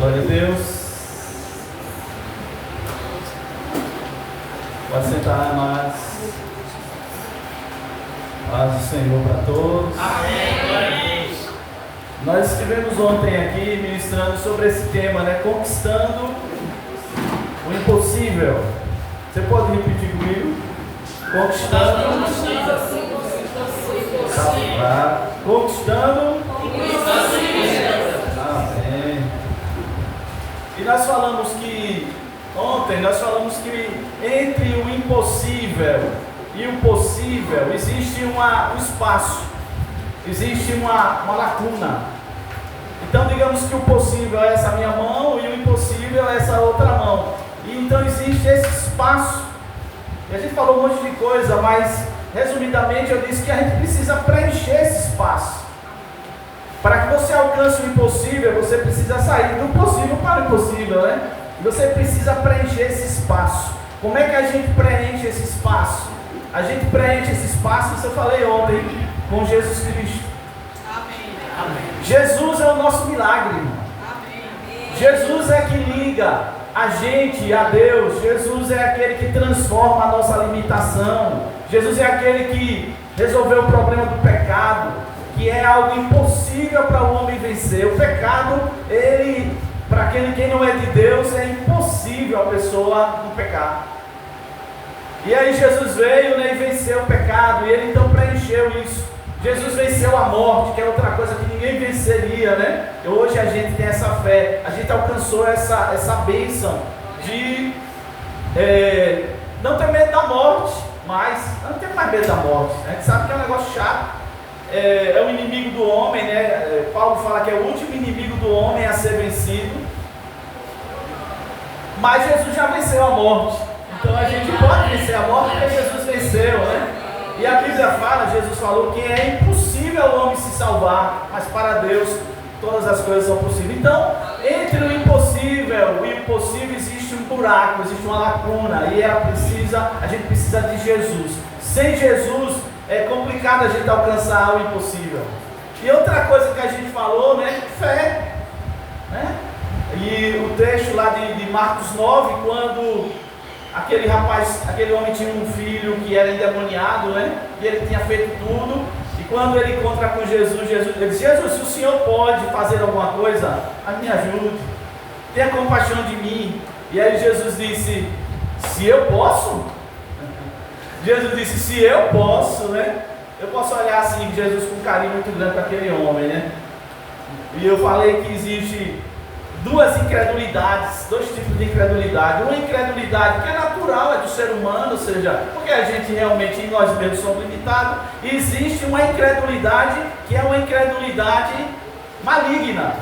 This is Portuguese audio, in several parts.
Glória a Deus. Pode sentar, amados. Paz do Senhor para todos. Amém. Nós estivemos ontem aqui ministrando sobre esse tema, né? Conquistando o impossível. Você pode repetir comigo? Conquistando o impossível. Amém. E nós falamos que ontem entre o impossível e o possível existe um espaço, existe uma lacuna. Então digamos que o possível é essa minha mão e o impossível é essa outra mão. E então existe esse espaço. E a gente falou um monte de coisa, mas resumidamente eu disse que a gente precisa preencher esse espaço. Para que você alcance o impossível, você precisa sair do possível para o impossível, né? Você precisa preencher esse espaço. Como é que a gente preenche esse espaço? A gente preenche esse espaço, isso eu falei ontem, com Jesus Cristo. Amém. Jesus é o nosso milagre, irmão. Amém. Jesus é que liga a gente a Deus. Jesus é aquele que transforma a nossa limitação. Jesus é aquele que resolveu o problema do pecado, que é algo impossível para o homem vencer. O pecado, para quem não é de Deus, é impossível a pessoa não pecar. E aí Jesus veio, né, e venceu o pecado, e ele então preencheu isso. Jesus venceu a morte, que é outra coisa que ninguém venceria, né? E hoje a gente tem essa fé, a gente alcançou essa bênção de não ter medo da morte, mas não ter mais medo da morte. A gente sabe que é um negócio chato, é o inimigo do homem, né? Paulo fala que é o último inimigo do homem a ser vencido, mas Jesus já venceu a morte. Então a gente pode vencer a morte porque Jesus venceu, né? E a Bíblia fala, Jesus falou que é impossível o homem se salvar, mas para Deus todas as coisas são possíveis. Então, entre o impossível e o possível existe um buraco, existe uma lacuna, e a gente precisa de Jesus. Sem Jesus é complicado a gente alcançar o impossível. E outra coisa que a gente falou, né? Fé, né? E o texto lá de Marcos 9, quando aquele homem tinha um filho que era endemoniado, né? E ele tinha feito tudo. E quando ele encontra com Jesus, ele diz: Jesus, se o Senhor pode fazer alguma coisa, me ajude, tenha compaixão de mim. E aí Jesus disse: se eu posso? Jesus disse: se eu posso, né? Eu posso olhar assim, Jesus com um carinho muito grande para aquele homem, né? E eu falei que existe duas incredulidades, dois tipos de incredulidade. Uma incredulidade que é natural, é do ser humano, ou seja, porque a gente realmente, em nós mesmos, somos limitados. E existe uma incredulidade que é uma incredulidade maligna.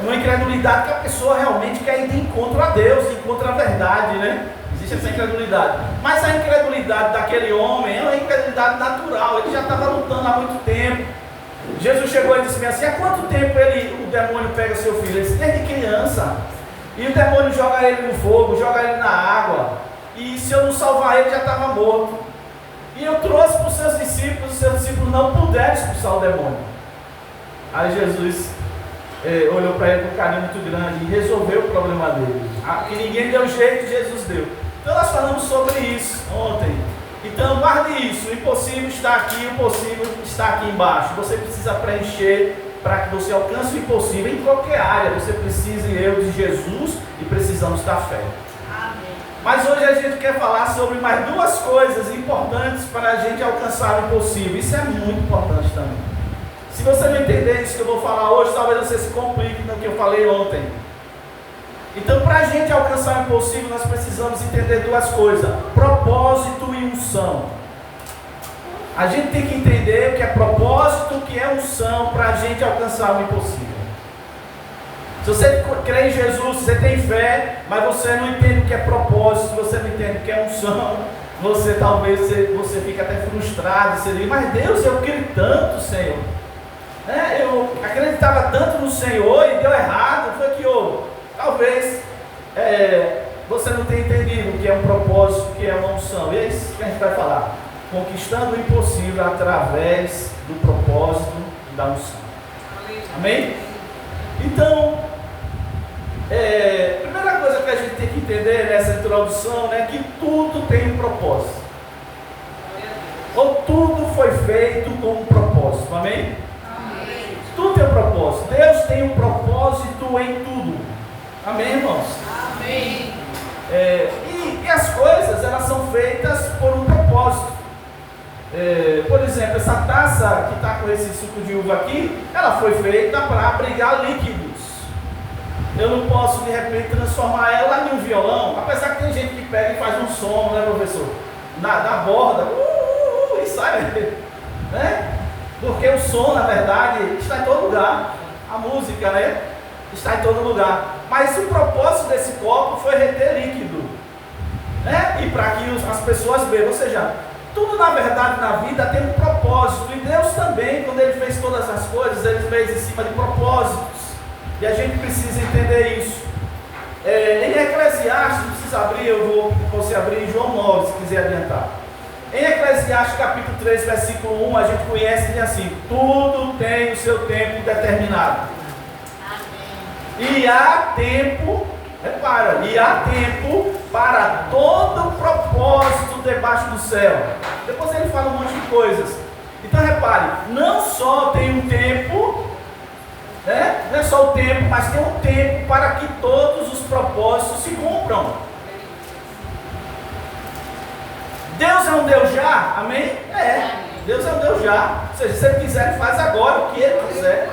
Uma incredulidade que a pessoa realmente quer ir de encontro a Deus, de encontro à verdade, né? Existe essa incredulidade. Mas a incredulidade daquele homem é uma incredulidade natural, ele já estava lutando há muito tempo. Jesus chegou e disse assim: há quanto tempo o demônio pega seu filho? Ele disse: desde criança. E o demônio joga ele no fogo, joga ele na água. E se eu não salvar ele, já estava morto. E eu trouxe para os seus discípulos não puderam expulsar o demônio. Aí Jesus olhou para ele com um carinho muito grande e resolveu o problema dele. Que ninguém deu jeito, Jesus deu. Então nós falamos sobre isso ontem. Então guarde isso, o impossível está aqui, o possível está aqui embaixo. Você precisa preencher para que você alcance o impossível em qualquer área. Você precisa e eu de Jesus e precisamos da fé. Amém. Mas hoje a gente quer falar sobre mais duas coisas importantes para a gente alcançar o impossível. Isso é muito importante também. Se você não entender isso que eu vou falar hoje, talvez você se complique no que eu falei ontem. Então, para a gente alcançar o impossível, nós precisamos entender duas coisas: propósito e unção. A gente tem que entender o que é propósito, o que é unção, para a gente alcançar o impossível. Se você crê em Jesus, você tem fé, mas você não entende o que é propósito, se você não entende o que é unção, talvez você fique até frustrado. Você diz: mas Deus, eu creio tanto, Senhor. Eu acreditava tanto no Senhor e deu errado, foi que houve. Talvez você não tenha entendido o que é um propósito, o que é uma unção. E é isso que a gente vai falar. Conquistando o impossível através do propósito e da unção. Amém? Então, Primeira coisa que a gente tem que entender nessa introdução é que tudo tem um propósito. Ou tudo foi feito com um propósito, amém? Amém. Tudo tem um propósito. Deus tem um propósito em tudo, amém, irmãos? Amém. E as coisas, elas são feitas por um propósito. Por exemplo, essa taça que está com esse suco de uva aqui, ela foi feita para abrigar líquidos. Eu não posso de repente transformar ela em um violão, apesar que tem gente que pega e faz um som, né, professor? Na borda, e sai, né? Porque o som, na verdade, está em todo lugar. A música, né? Está em todo lugar. Mas o propósito desse copo foi reter líquido, né? E para que as pessoas bebam. Ou seja, tudo na verdade na vida tem um propósito. E Deus também, quando Ele fez todas as coisas, Ele fez em cima de propósitos. E a gente precisa entender isso. Em Eclesiastes, não precisa abrir, você abrir em João 9, se quiser adiantar. Em Eclesiastes capítulo 3, versículo 1, a gente conhece diz assim: tudo tem o seu tempo determinado. Amém. E há tempo, repara, e há tempo para todo propósito debaixo do céu. Depois ele fala um monte de coisas. Então repare, não só tem um tempo, né? Não é só o tempo, mas tem um tempo para que todos os propósitos se cumpram. Deus é um Deus já? Amém? Deus é um Deus já. Ou seja, se Ele quiser, Ele faz agora o que Ele quiser.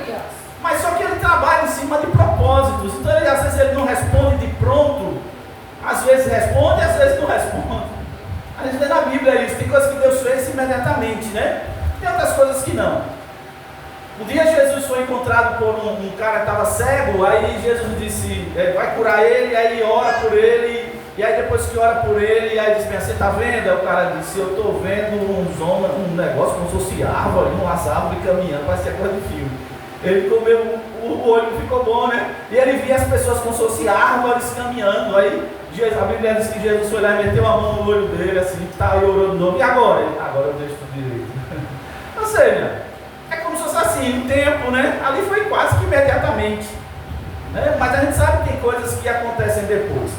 Mas só que Ele trabalha em cima de propósitos. Então, às vezes, Ele não responde de pronto. Às vezes responde, às vezes não responde. A gente vê na Bíblia isso. Tem coisas que Deus fez imediatamente, né? Tem outras coisas que não. Um dia Jesus foi encontrado por um cara que estava cego. Aí Jesus disse, vai curar ele. Aí ele ora por ele. E aí depois que ora por ele, aí diz, você está vendo? Aí o cara disse, eu estou vendo um negócio como se fosse árvore, umas árvores caminhando, parece que é coisa de filme. Ele comeu, o olho ficou bom, né? E ele via as pessoas como se fossem árvores caminhando. Aí a Bíblia diz que Jesus foi lá e meteu a mão no olho dele, assim, tá, e orou de novo. E agora? Agora eu deixo tudo direito. Ou seja, é como se fosse assim, um tempo, né? Ali foi quase que imediatamente. Né? Mas a gente sabe que tem coisas que acontecem depois.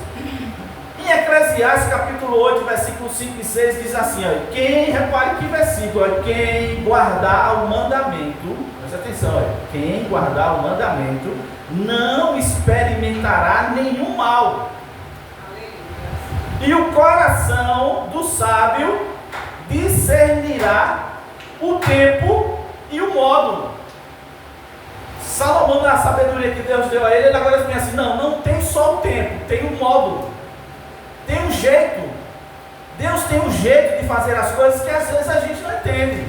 Em Eclesiastes capítulo 8, versículos 5 e 6 diz assim, ó, repare que versículo, ó, quem guardar o mandamento, presta atenção, ó, quem guardar o mandamento não experimentará nenhum mal. E o coração do sábio discernirá o tempo e o modo. Salomão, na sabedoria que Deus deu a ele, ele agora diz assim, não tem só o tempo, tem o modo. Tem um jeito. Deus tem um jeito de fazer as coisas que às vezes a gente não entende.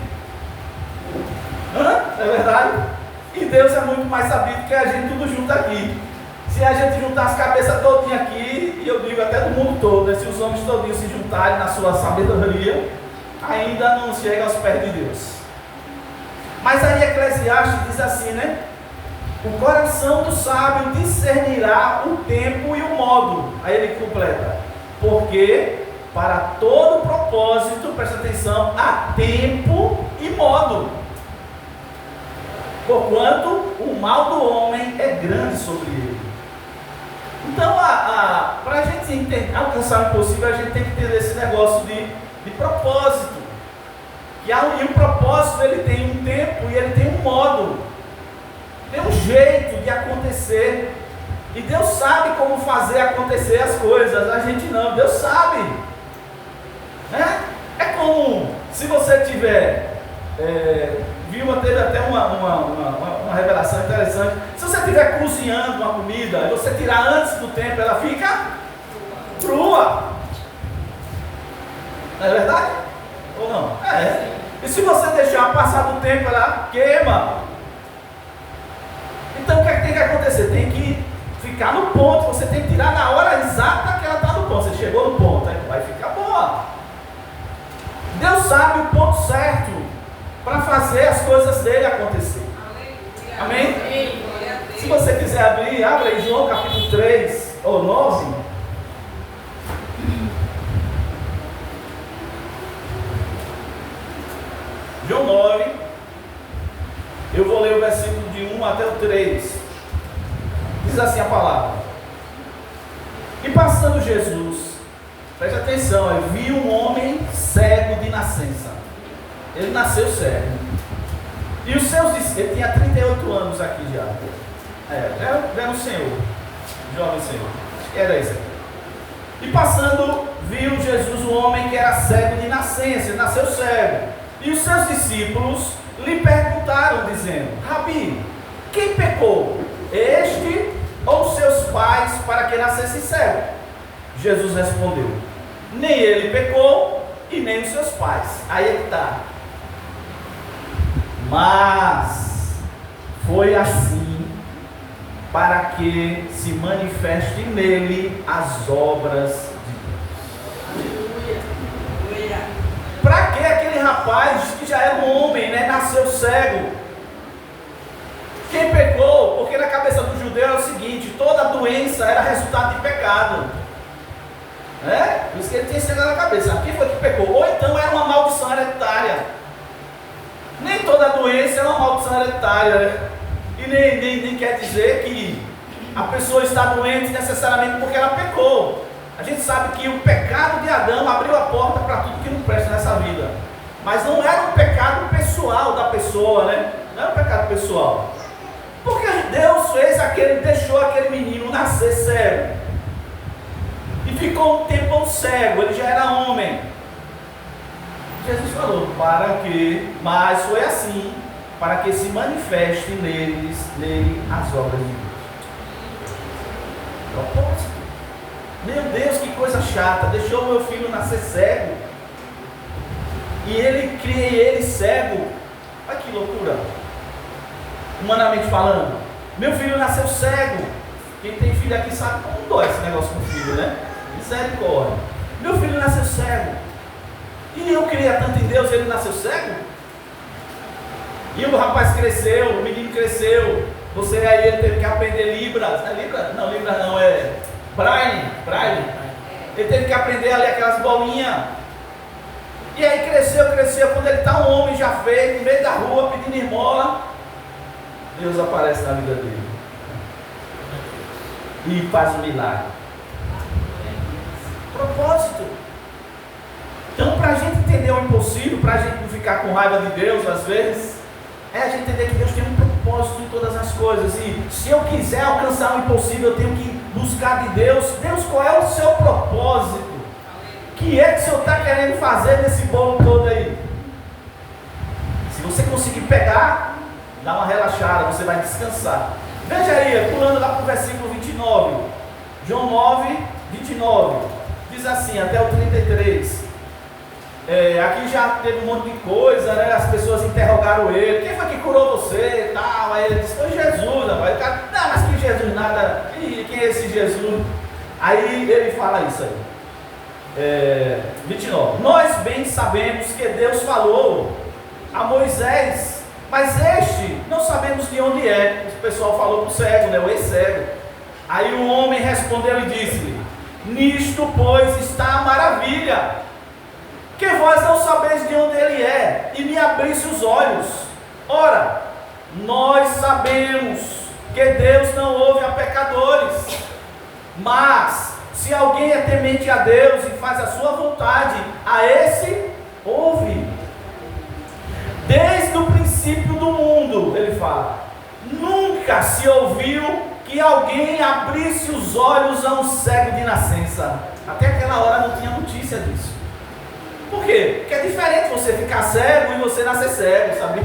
É verdade? E Deus é muito mais sabido que a gente tudo junto aqui. Se a gente juntar as cabeças todinhas aqui, e eu digo até do mundo todo, né? Se os homens todinhos se juntarem na sua sabedoria, ainda não chega aos pés de Deus. Mas aí Eclesiastes diz assim, né? O coração do sábio discernirá o tempo e o modo. Aí ele completa. Porque para todo propósito, presta atenção, há tempo e modo. Porquanto o mal do homem é grande sobre ele. Então, para a gente alcançar o impossível, a gente tem que entender esse negócio de propósito. E o propósito, ele tem um tempo e ele tem um modo. Tem um jeito de acontecer. E Deus sabe como fazer acontecer as coisas. A gente não, Deus sabe. É como se você tiver, teve até uma revelação interessante. Se você estiver cozinhando uma comida e você tirar antes do tempo, ela fica crua. Não é verdade? Ou não? E se você deixar passar do tempo, ela queima. Então o que é que tem que acontecer? Tem que ficar no ponto, você tem que tirar na hora exata que ela está no ponto. Você chegou no ponto, aí vai ficar boa. Deus sabe o ponto certo para fazer as coisas dele acontecer. Amém? Se você quiser abrir, abra aí João capítulo 3 ou 9. João 9. Eu vou ler o versículo de 1 até o 3. Diz assim a palavra: E passando Jesus, preste atenção, viu um homem cego de nascença. Ele nasceu cego. E os seus discípulos, ele tinha 38 anos aqui já. Era um senhor, jovem senhor. Acho que era isso. E passando, viu Jesus um homem que era cego de nascença, ele nasceu cego. E os seus discípulos lhe perguntaram, dizendo: Rabi, quem pecou? Este ou seus pais para que nascesse cego? Jesus respondeu: nem ele pecou e nem os seus pais. Aí é que está. Mas foi assim para que se manifeste nele as obras de Deus. Para que aquele rapaz que já era um homem, né, nasceu cego? Quem pecou? Porque na cabeça do judeu é o seguinte: toda doença era resultado de pecado. Por isso que ele tinha isso na cabeça. Quem foi que pecou? Ou então era uma maldição hereditária. Nem toda doença é uma maldição hereditária. E nem quer dizer que a pessoa está doente necessariamente porque ela pecou. A gente sabe que o pecado de Adão abriu a porta para tudo que não presta nessa vida. Mas não era um pecado pessoal da pessoa, né? Não era um pecado pessoal. Porque Deus deixou aquele menino nascer cego. E ficou um tempo cego, ele já era homem. Jesus falou, mas foi assim, para que se manifeste nele as obras de Deus. Propósito. Meu Deus, que coisa chata, deixou meu filho nascer cego. E ele cria ele cego. Olha que loucura. Humanamente falando, meu filho nasceu cego. Quem tem filho aqui sabe como dói esse negócio com o filho, né? Misericórdia. Meu filho nasceu cego. E eu queria tanto em Deus, ele nasceu cego. E o rapaz cresceu, o menino cresceu. Você aí, ele teve que aprender Libras. Não é Libras? Não, Libras não, é Braille. Ele teve que aprender ali aquelas bolinhas. E aí cresceu. Quando ele está um homem já feio, no meio da rua, pedindo esmola, Deus aparece na vida dele e faz um milagre. Propósito. Então, para a gente entender o impossível, para a gente não ficar com raiva de Deus às vezes, é a gente entender que Deus tem um propósito em todas as coisas. E se eu quiser alcançar o impossível, eu tenho que buscar de Deus. Deus, qual é o seu propósito? O que é que o Senhor está querendo fazer nesse bolo todo aí? Se você conseguir pegar, dá uma relaxada, você vai descansar. Veja aí, pulando lá para o versículo 29, João 9, 29, diz assim, até o 33. Aqui já teve um monte de coisa, né? As pessoas interrogaram ele: quem foi que curou você e tal? Aí ele disse: foi Jesus. Aí o cara: não, mas que Jesus nada. E quem é esse Jesus? Aí ele fala isso aí. 29. Nós bem sabemos que Deus falou a Moisés, mas este não sabemos de onde é. O pessoal falou para o cego, né? O ex-cego. Aí o homem respondeu e disse: nisto, pois, está a maravilha, que vós não sabeis de onde ele é, e me abrisse os olhos. Ora, nós sabemos que Deus não ouve a pecadores, mas se alguém é temente a Deus e faz a sua vontade, a esse ouve. Desde o princípio do mundo, ele fala, nunca se ouviu que alguém abrisse os olhos a um cego de nascença. Até aquela hora não tinha notícia disso. Por quê? Porque é diferente você ficar cego e você nascer cego, sabe?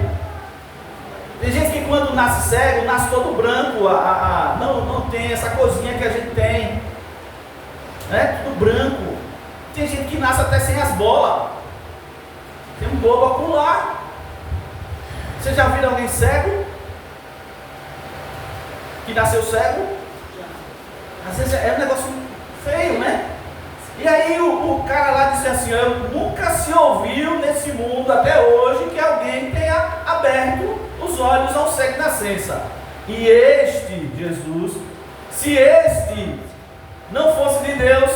Tem gente que quando nasce cego, nasce todo branco, não tem essa coisinha que a gente tem, né? Tudo branco. Tem gente que nasce até sem as bolas, tem um globo ocular. Você já viu alguém cego? Que nasceu cego? Às vezes é um negócio feio, né? E aí o cara lá disse assim: nunca se ouviu nesse mundo até hoje que alguém tenha aberto os olhos ao cego de nascença. E este Jesus, se este não fosse de Deus,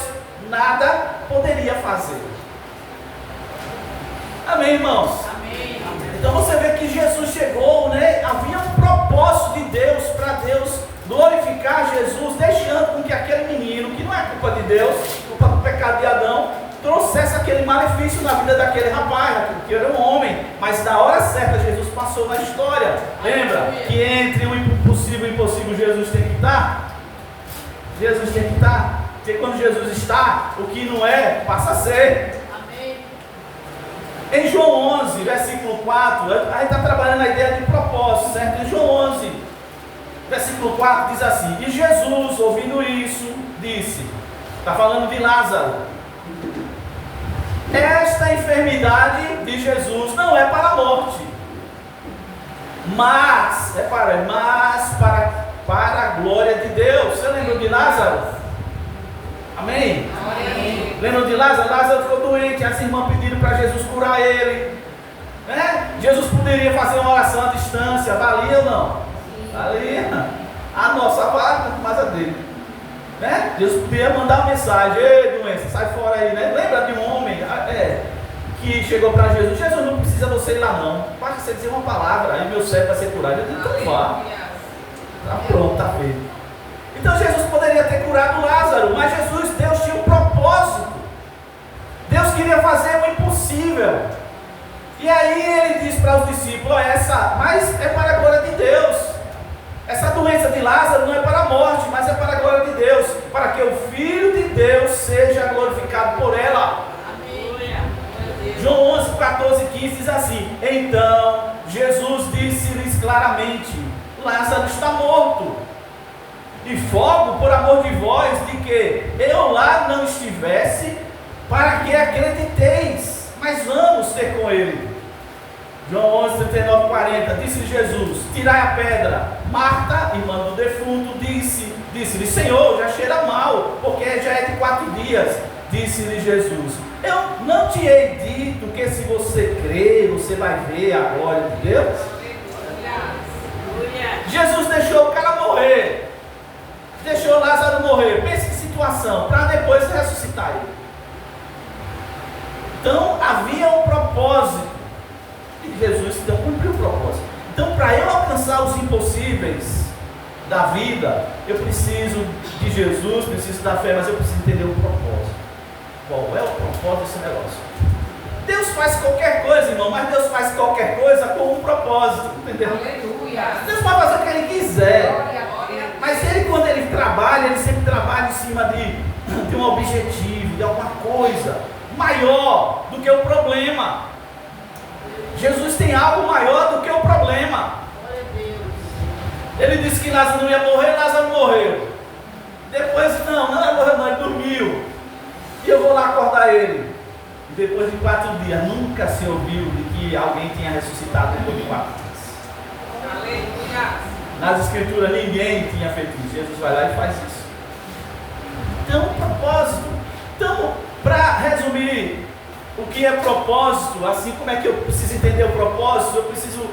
nada poderia fazer. Amém, irmãos? Amém. Então você vê que Jesus chegou, né? Havia um propósito de Deus para Deus glorificar Jesus, deixando com que aquele menino, que não é culpa malefício na vida daquele rapaz, que era um homem, mas na hora certa Jesus passou na história. Lembra que entre o impossível e o impossível Jesus tem que estar? Jesus tem que estar. Porque quando Jesus está, o que não é, passa a ser. Amém. Em João 11, versículo 4, a gente está trabalhando a ideia de propósito, certo? Em João 11, versículo 4 diz assim: e Jesus, ouvindo isso, disse, está falando de Lázaro, esta enfermidade de Jesus não é para a morte, mas para a glória de Deus. Você lembra de Lázaro? Amém? Amém. Lembram de Lázaro? Lázaro ficou doente, as irmãs pediram para Jesus curar ele, né? Jesus poderia fazer uma oração à distância, valia ou não? Valia. A nossa vaga, mas a dele, né? Jesus podia mandar uma mensagem: ei, doença, sai fora aí, né? Lembra de um homem que chegou para Jesus: Jesus, não precisa você ir lá não, basta você dizer uma palavra, aí meu servo vai ser curado. Eu disse: então vá, está pronto, está feito. Então Jesus poderia ter curado Lázaro, mas Deus tinha um propósito. Deus queria fazer o impossível. E aí ele diz para os discípulos: mas é para a glória de Deus. Essa doença de Lázaro não é para a morte, mas é para a glória de Deus, para que o Filho de Deus seja glorificado por ela. Amém. João 11, 14, 15 diz assim: então Jesus disse-lhes claramente: Lázaro está morto, e fogo por amor de vós, de que eu lá não estivesse, para que acrediteis, mas vamos ter com ele. João 11, 39, 40, disse-lhe Jesus: tirai a pedra. Marta, irmã do defunto, disse-lhe: Senhor, já cheira mal, porque já é de 4 dias. Disse-lhe Jesus: eu não te hei dito que se você crer, você vai ver a glória de Deus? Jesus deixou o cara morrer, deixou Lázaro morrer. Pense que situação, para depois ressuscitar ele. Então havia um propósito, e Jesus então cumpriu o propósito. Então, para eu alcançar os impossíveis da vida, eu preciso de Jesus, preciso da fé, mas eu preciso entender o propósito. Qual é o propósito desse negócio? Deus faz qualquer coisa, irmão, mas Deus faz qualquer coisa com um propósito, entendeu? Aleluia. Deus pode fazer o que Ele quiser, Glória. mas Ele, quando Ele trabalha, Ele sempre trabalha em cima de um objetivo, de alguma coisa maior do que o problema. Jesus tem algo maior do que o problema. Glória a Deus. Ele disse que Lázaro não ia morrer, Lázaro morreu. Depois, não morreu não, ele dormiu. E eu vou lá acordar ele. E depois de 4 dias, nunca se ouviu de que alguém tinha ressuscitado depois de 4 dias. Aleluia. Nas escrituras ninguém tinha feito isso. Jesus vai lá e faz isso. Então, propósito. Então, para resumir o que é propósito, assim como é que eu preciso entender o propósito, eu preciso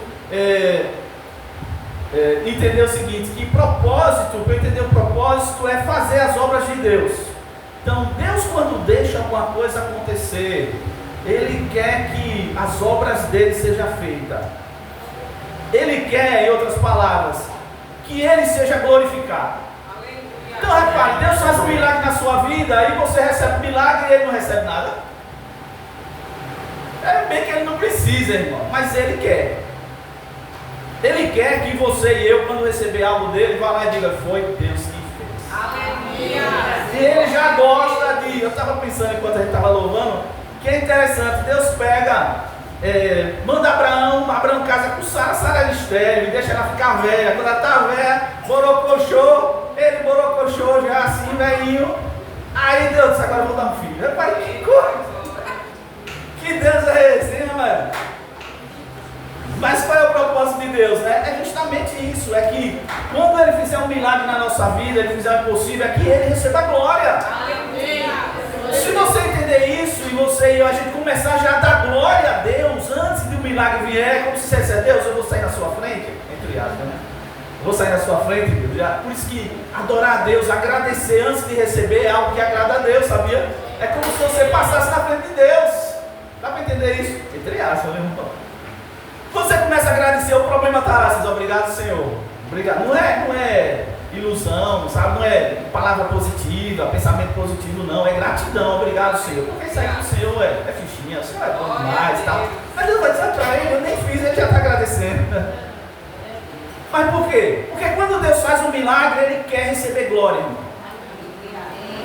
entender o seguinte, que propósito, para entender o propósito, é fazer as obras de Deus. Então, Deus, quando deixa alguma coisa acontecer, Ele quer que as obras dele sejam feitas. Ele quer, em outras palavras, que Ele seja glorificado. Então, repare, Deus faz um milagre na sua vida, aí você recebe um milagre e Ele não recebe nada. É bem que Ele não precisa, irmão, mas Ele quer. Ele quer que você e eu, quando receber algo dele, vá lá e diga: foi Deus que fez. Aleluia. E Ele já gosta de... Eu estava pensando enquanto a gente estava louvando, que é interessante, Deus pega, manda Abraão casa com Sara, Sara era estéril, deixa ela ficar velha. Quando ela está velha, borocochô, ele borocochô já assim, velhinho. Aí Deus disse: agora eu vou dar um filho. Repare que coisa. Que Deus é esse, hein, irmão? Mas qual é o propósito de Deus, né? É justamente isso, é que quando Ele fizer um milagre na nossa vida, Ele fizer o impossível, é que Ele receba a glória. Aleluia. Se você entender isso, e você e eu, a gente começar já a dar glória a Deus, antes de o milagre vier, como se dissesse: Deus, eu vou sair na sua frente, entre aspas, né? Eu vou sair na sua frente, Deus. Já. Por isso que adorar a Deus, agradecer antes de receber é algo que agrada a Deus, sabia? É como se você passasse na frente de Deus. Dá para entender isso? Entre aspas, meu irmão. Quando você começa a agradecer, o problema está lá. Você diz: obrigado, Senhor. Obrigado. Não é ilusão, sabe? Não é palavra positiva, pensamento positivo, não. É gratidão. Obrigado, Senhor. Porque isso aí do Senhor é fichinha, o Senhor é bom demais e tal. Mas Deus vai dizer para ele, eu nem fiz, ele já está agradecendo. Mas por quê? Porque quando Deus faz um milagre, Ele quer receber glória, irmão.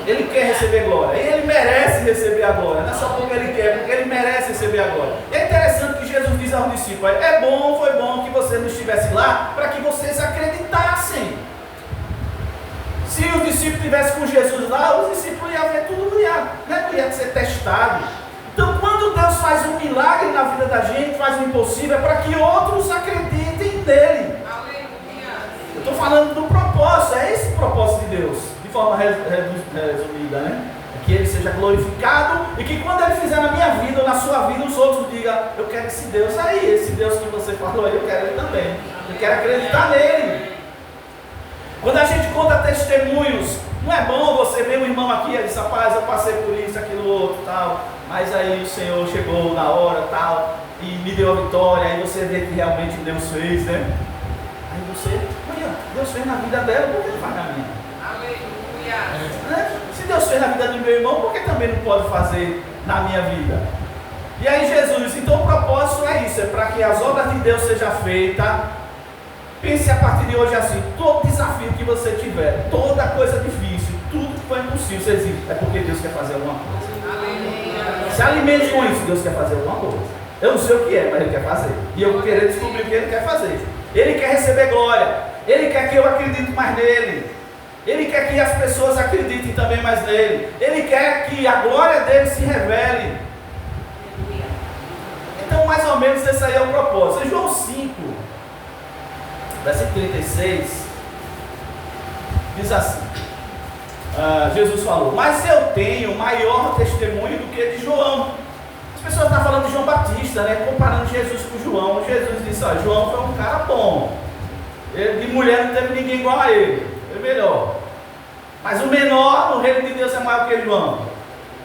Ele quer receber glória. E Ele merece receber a glória. Não é só porque Ele quer, porque Ele merece receber a glória. E é interessante que Jesus diz aos discípulos: foi bom que você não estivesse lá, para que vocês acreditassem. Se os discípulos estivessem com Jesus lá, os discípulos iam ver tudo, não ia ser testado. Então, quando Deus faz um milagre na vida da gente, faz o impossível, é para que outros acreditem nele. Eu estou falando do propósito, é esse o propósito de Deus, de forma resumida, né? É que Ele seja glorificado e que quando Ele fizer na minha vida ou na sua vida, os outros digam: eu quero esse Deus aí, esse Deus que você falou aí, eu quero Ele também. Eu quero acreditar nele. Quando a gente conta testemunhos, não é bom você ver um irmão aqui e dizer: rapaz, eu passei por isso, aquilo, outro, tal, mas aí o Senhor chegou na hora, tal, e me deu a vitória, aí você vê que realmente Deus fez, né? Aí você, olha, Deus fez na vida dela, por que não faz na minha? Aleluia! Se Deus fez na vida do meu irmão, por que também não pode fazer na minha vida? E aí Jesus, então o propósito é isso, é para que as obras de Deus sejam feitas. Pense a partir de hoje assim: todo desafio que você tiver, toda coisa difícil, tudo que for impossível, você diz: é porque Deus quer fazer alguma coisa. Aleluia. Se alimente com isso, Deus quer fazer alguma coisa. Eu não sei o que é, mas Ele quer fazer. E eu vou querer descobrir o que Ele quer fazer. Ele quer receber glória. Ele quer que eu acredite mais nele. Ele quer que as pessoas acreditem também mais nele. Ele quer que a glória dele se revele. Então, mais ou menos, esse aí é o propósito. Em João 5, versículo 36, diz assim: Jesus falou: mas eu tenho maior testemunho do que de João. As pessoas estão falando de João Batista, né? Comparando Jesus com João. Jesus disse: ó, João foi um cara bom. Ele, de mulher não teve ninguém igual a ele. Ele é melhor. Mas o menor no reino de Deus é maior que João.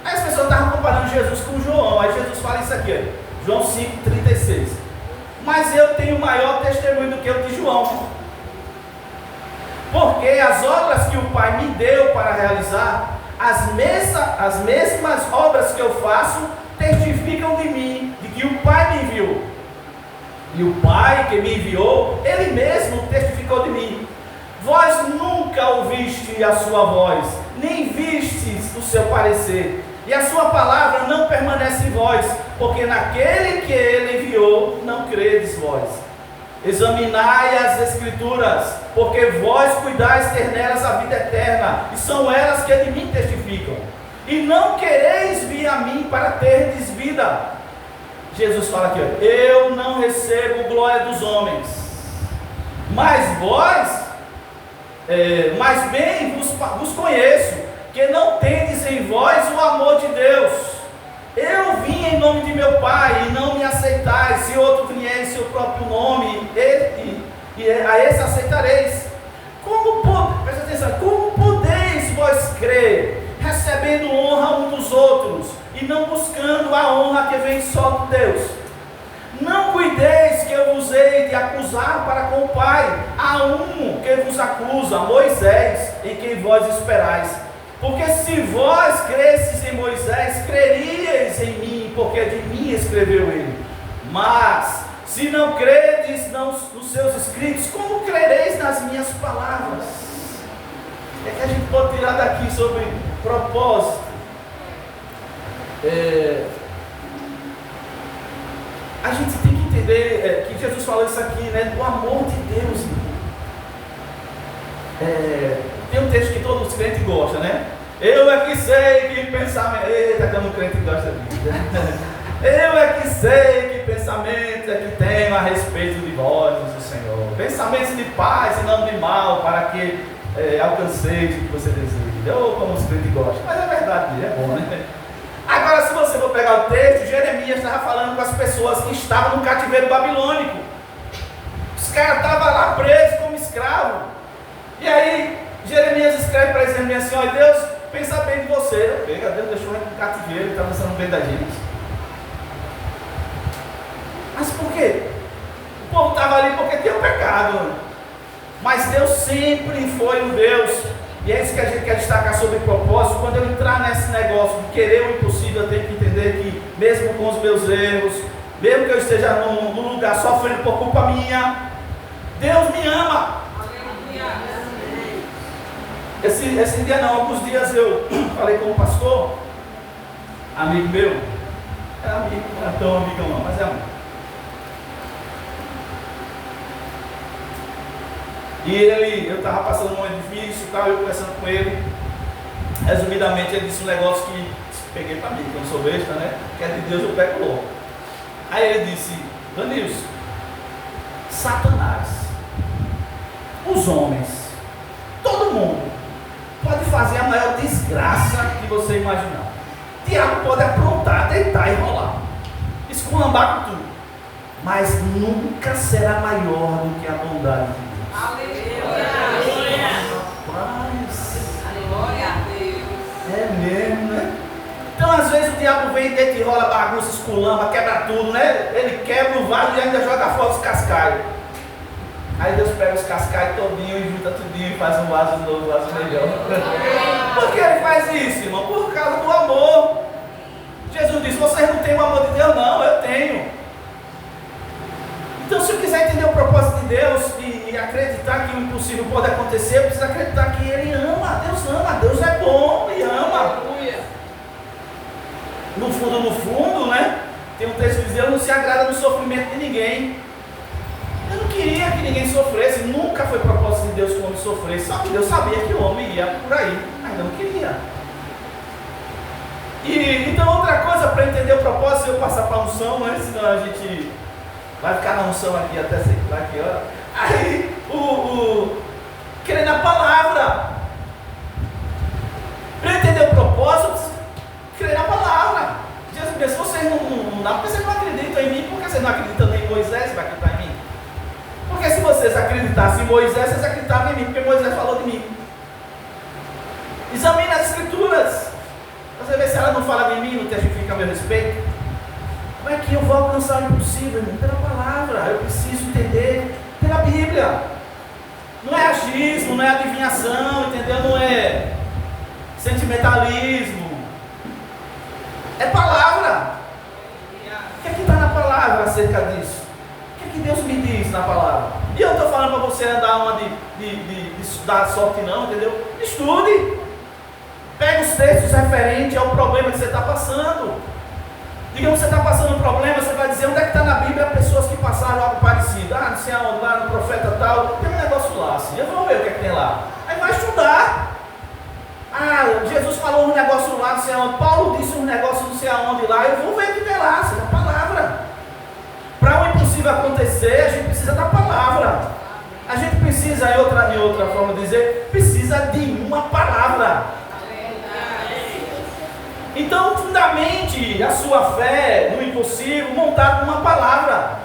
Aí as pessoas estavam comparando Jesus com João. Aí Jesus fala isso aqui, ó, João 5,36. Mas eu tenho maior testemunho do que o de João. Porque as obras que o Pai me deu para realizar, as mesmas obras que eu faço, testificam de mim, de que o Pai me enviou. E o Pai que me enviou, Ele mesmo testificou de mim. Vós nunca ouvistes a sua voz, nem vistes o seu parecer, e a sua palavra não permanece em vós, porque naquele que Ele enviou, não credes vós. Examinai as Escrituras, porque vós cuidais ter nelas a vida eterna, e são elas que de mim testificam. E não quereis vir a mim para terdes vida. Jesus fala aqui, ó: eu não recebo glória dos homens, mas vós, mas bem vos conheço, que não tendes em vós o amor de Deus. Eu vim em nome de meu Pai, e não me aceitais. Se outro vier em seu próprio nome, e a esse aceitareis. Presta atenção, como podeis vós crer, recebendo honra um dos outros, e não buscando a honra que vem só de Deus? Não cuideis que eu vos hei de acusar para com o Pai. Há um que vos acusa, Moisés, em quem vós esperais. Porque se vós cresces em Moisés, creríeis em mim, porque de mim escreveu ele. Mas se não credes nos seus escritos, como crereis nas minhas palavras? É que a gente pode tirar daqui sobre propósito. A gente tem que entender que Jesus falou isso aqui, né? Do amor de Deus, tem um texto que todos os crentes gostam, né? Eu é que sei que pensamento. Eita, que um crente gosta disso. Eu é que sei que pensamentos é que tenho a respeito de vós, diz o Senhor. Pensamentos de paz e não de mal, para que alcanceis o que você deseja. Ou como os crentes gostam. Mas é verdade, é bom, né? Agora, se você for pegar o texto, Jeremias estava falando com as pessoas que estavam no cativeiro babilônico. Os caras estavam lá presos como escravos. E aí, Jeremias escreve para Jeremias assim: olha, Deus pensa bem de você. Pega, Deus deixou ele no cativeiro, está pensando bem da gente. Mas por quê? O povo estava ali porque tinha um pecado. Mas Deus sempre foi um Deus, e é isso que a gente quer destacar sobre propósito. Quando eu entrar nesse negócio de querer o impossível, eu tenho que entender que, mesmo com os meus erros, mesmo que eu esteja num lugar sofrendo por culpa minha, Deus me ama. Esse dia não, alguns dias eu falei com um pastor, amigo meu, é amigo, não é tão amigo não, mas é amigo. E eu estava passando um momento difícil, eu conversando com ele. Resumidamente, ele disse um negócio que peguei para mim, que eu não sou besta, né? Que é de Deus eu pego logo. Aí ele disse: Danilson, Satanás, os homens, todo mundo pode fazer a maior desgraça que você imaginar. O diabo pode aprontar, deitar e rolar, esculambar com tudo, mas nunca será maior do que a bondade de Deus. Aleluia. Rapaz, Glória a Deus. é mesmo, né? Então às vezes o diabo vem, deita e rola, bagunça, esculamba, quebra tudo, né? Ele quebra o vaso e ainda joga fora os cascalhos. Aí Deus pega os cascalhos todinho e junta tudinho e faz um vaso novo, um vaso melhor. Por que ele faz isso, irmão? Por causa do amor. Jesus disse: vocês não têm o amor de Deus? Não, eu tenho. Então, se eu quiser entender o propósito de Deus e acreditar que o impossível pode acontecer, eu preciso acreditar que Ele ama. Deus é bom e ama. Aleluia. No fundo, né? Tem um texto que diz: Deus não se agrada no sofrimento de ninguém. Eu não queria que ninguém sofresse, nunca foi propósito de Deus que o homem sofresse, só que Deus sabia que o homem ia por aí, mas não queria. E então outra coisa, para entender o propósito, eu passar para a unção, né? Senão a gente vai ficar na unção aqui até sei lá que hora. Aí, crer na palavra. Para entender o propósito, eu preciso crer na palavra. Jesus disse: vocês não dá porque vocês não acreditam em mim, porque vocês não acreditam em Moisés, vai acreditar em mim? Porque se vocês acreditassem em Moisés, vocês acreditavam em mim, porque Moisés falou de mim. Examine as escrituras. Você vê se ela não fala de mim, não testifica a meu respeito. Como é que eu vou alcançar o impossível, irmão? Pela palavra. Eu preciso entender pela Bíblia. Não é achismo, não é adivinhação, entendeu? Não é sentimentalismo. É palavra. O que é que está na palavra acerca disso? O que é que Deus me diz na palavra? E eu estou falando para você andar uma de dar sorte não, entendeu? Estude. Pega os textos referentes ao problema que você está passando. Digamos que você está passando um problema, você vai dizer: onde é que está na Bíblia pessoas que passaram algo parecido? Ah, não sei aonde, lá no profeta tal, tem um negócio lá assim, eu vou ver o que é que tem lá. Aí vai estudar. Ah, Jesus falou um negócio lá, não sei aonde, Paulo disse um negócio não sei aonde lá, eu vou ver o que tem lá, isso é a palavra. Para o impossível acontecer, a gente precisa da palavra. A gente precisa, em outra forma de dizer, precisa de uma palavra. Então, fundamente a sua fé no impossível montado numa palavra.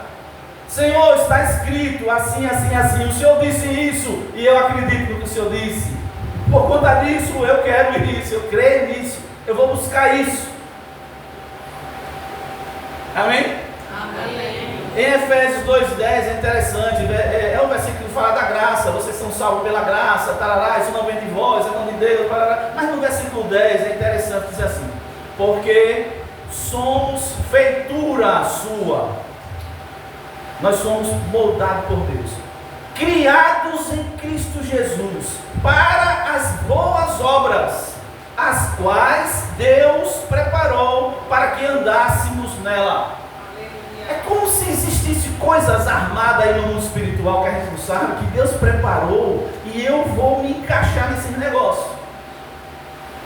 Senhor, está escrito assim, assim, assim. O Senhor disse isso e eu acredito no que o Senhor disse. Por conta disso, eu quero isso, eu creio nisso, eu vou buscar isso. Amém? Amém. Em Efésios 2,10 é interessante, é um versículo que fala da graça, vocês são salvos pela graça, tarará, isso não vem de vós, é não de Deus, tarará. Mas no versículo 10 é interessante dizer assim: porque somos feitura sua, nós somos moldados por Deus, criados em Cristo Jesus, para as boas obras, as quais Deus preparou para que andássemos nela. É como se existisse coisas armadas aí no mundo espiritual que a gente não sabe, que Deus preparou e eu vou me encaixar nesse negócio.